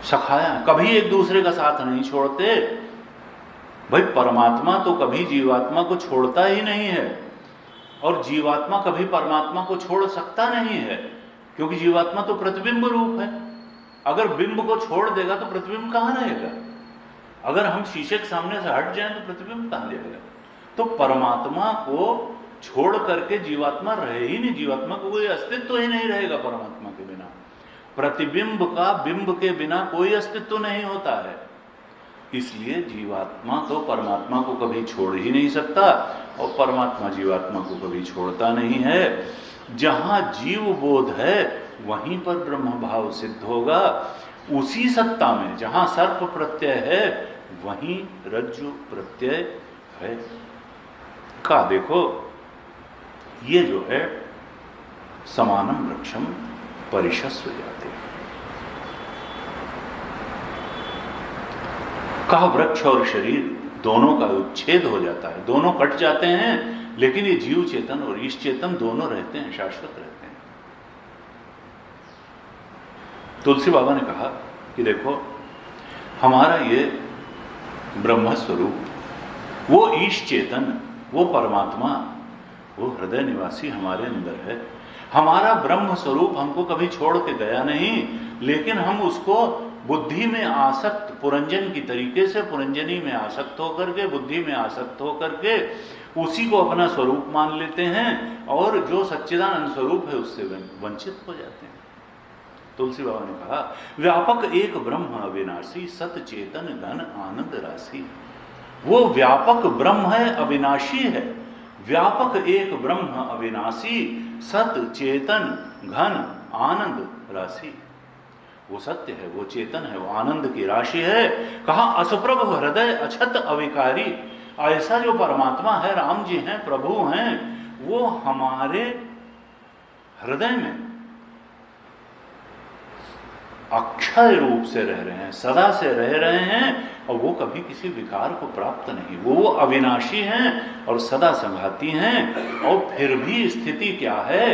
Speaker 1: सखाया, कभी एक दूसरे का साथ नहीं छोड़ते। भाई परमात्मा तो कभी जीवात्मा को छोड़ता ही नहीं है और जीवात्मा कभी परमात्मा को छोड़ सकता नहीं है, क्योंकि जीवात्मा तो प्रतिबिंब रूप है। अगर बिंब को छोड़ देगा तो प्रतिबिंब कहां रहेगा? अगर हम शीशे के सामने से हट जाएं तो प्रतिबिंब कहां जाएगा? तो परमात्मा को छोड़ करके जीवात्मा रहे ही नहीं, जीवात्मा को कोई अस्तित्व ही नहीं रहेगा परमात्मा के बिना। प्रतिबिंब का बिंब के बिना कोई अस्तित्व नहीं होता है। इसलिए जीवात्मा तो परमात्मा को कभी छोड़ ही नहीं सकता और परमात्मा जीवात्मा को कभी छोड़ता नहीं है। जहां जीव बोध है वहीं पर ब्रह्म भाव सिद्ध होगा। उसी सत्ता में जहां सर्प प्रत्यय है वहीं रज्जु प्रत्यय है। का देखो ये जो है समानम वृक्षम परिशस्व जाते, कहा वृक्ष और शरीर दोनों का उच्छेद हो जाता है, दोनों कट जाते हैं, लेकिन ये जीव चेतन और ईश चेतन दोनों रहते हैं, शाश्वत रहते हैं। तुलसी बाबा ने कहा कि देखो, हमारा ये ब्रह्म स्वरूप, वो ईश चेतन, वो परमात्मा, वो हृदय निवासी हमारे अंदर है। हमारा ब्रह्म स्वरूप हमको कभी छोड़ के गया नहीं, लेकिन हम उसको बुद्धि में आसक्त, पुरंजन की तरीके से पुरंजनी में आसक्त होकर के, बुद्धि में आसक्त होकर के उसी को अपना स्वरूप मान लेते हैं, और जो सच्चिदानंद स्वरूप है उससे वंचित हो जाते हैं। तुलसी बाबा ने कहा, व्यापक एक ब्रह्म अविनाशी, सत चेतन घन आनंद राशि। वो व्यापक ब्रह्म है, अविनाशी है। व्यापक एक ब्रह्म अविनाशी, सत चेतन घन आनंद राशि। वो सत्य है, वो चेतन है, वो आनंद की राशि है। कहा, असप्रभ हृदय अछत अविकारी। ऐसा जो परमात्मा है, राम जी हैं, प्रभु हैं, वो हमारे हृदय में अक्षय रूप से रह रहे हैं, सदा से रह रहे हैं, और वो कभी किसी विकार को प्राप्त नहीं। वो अविनाशी हैं और सदा संघाती हैं। और फिर भी स्थिति क्या है?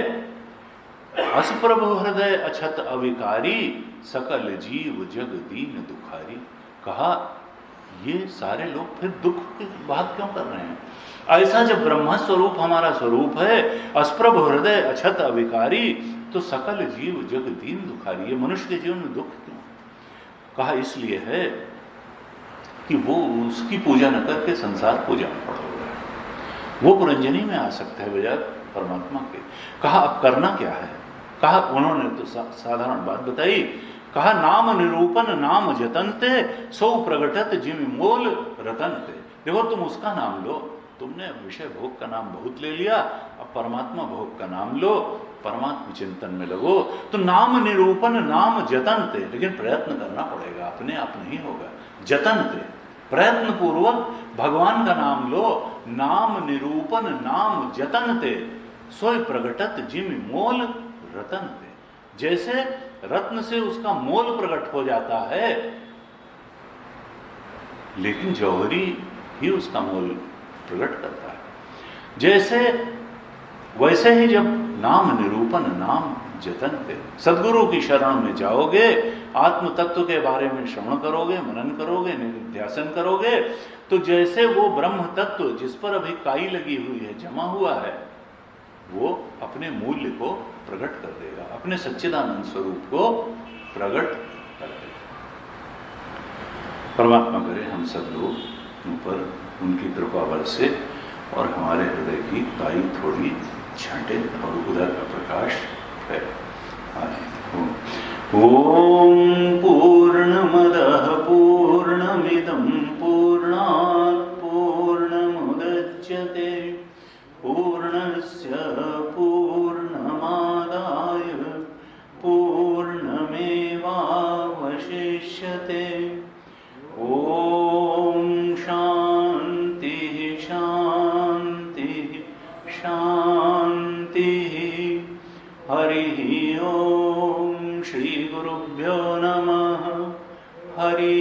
Speaker 1: असप्रभु हृदय अछत अविकारी, सकल जीव जग दीन दुखारी। कहा, ये सारे लोग फिर दुख की बात क्यों कर रहे हैं? ऐसा जब ब्रह्म स्वरूप हमारा स्वरूप है, असप्रभु हृदय अछत अविकारी, तो सकल जीव जग दीन दुखारी। ये मनुष्य के जीवन में दुख क्यों? कहा, इसलिए है कि वो उसकी पूजा न करके संसार पूजा में पड़ा हुआ है। वो पुरंजनी में आ सकता है बजाय परमात्मा के। कहा, अब करना क्या है? कहा, उन्होंने तो साधारण बात बताई। कहा, नाम निरूपण नाम जतनते, सो प्रगटत जिम मोल रतनते। देखो, तुम उसका नाम लो। तुमने विषय भोग का नाम बहुत ले लिया, अब परमात्मा भोग का नाम लो, परमात्मा चिंतन में लगो। तो नाम निरूपण नाम जतनते, लेकिन प्रयत्न करना पड़ेगा, अपने आप नहीं होगा। जतनते, प्रयत्न पूर्वक भगवान का नाम लो। नाम निरूपण नाम जतनते, सोई प्रगटत जिम मोल रतनते। जैसे रत्न से उसका मोल प्रकट हो जाता है, लेकिन जौहरी ही उसका मोल प्रकट करता है। जैसे वैसे ही जब नाम निरूपण नाम जतनते, सदगुरु की शरण में जाओगे, आत्म तत्व के बारे में श्रवण करोगे, मनन करोगे, निध्यासन करोगे, तो जैसे वो ब्रह्म तत्व जिस पर अभी काई लगी हुई है, जमा हुआ है, वो अपने मूल्य को प्रकट कर देगा, अपने सच्चिदानंद स्वरूप को प्रकट कर देगा। परमात्मा करे हम सब लोग ऊपर उनकी कृपा बरसे और हमारे हृदय की काई थोड़ी छांटे और उधर का प्रकाश है। ओम पूर्णमदः पूर्णमिदं पूर्णात् पूर्णमुदच्यते पूर्णस्य पूर्णमादाय पूर्णमेवावशिष्यते। ओम शांति शांति शांति। हरि ओम। श्री गुरुभ्यो नमः। हरि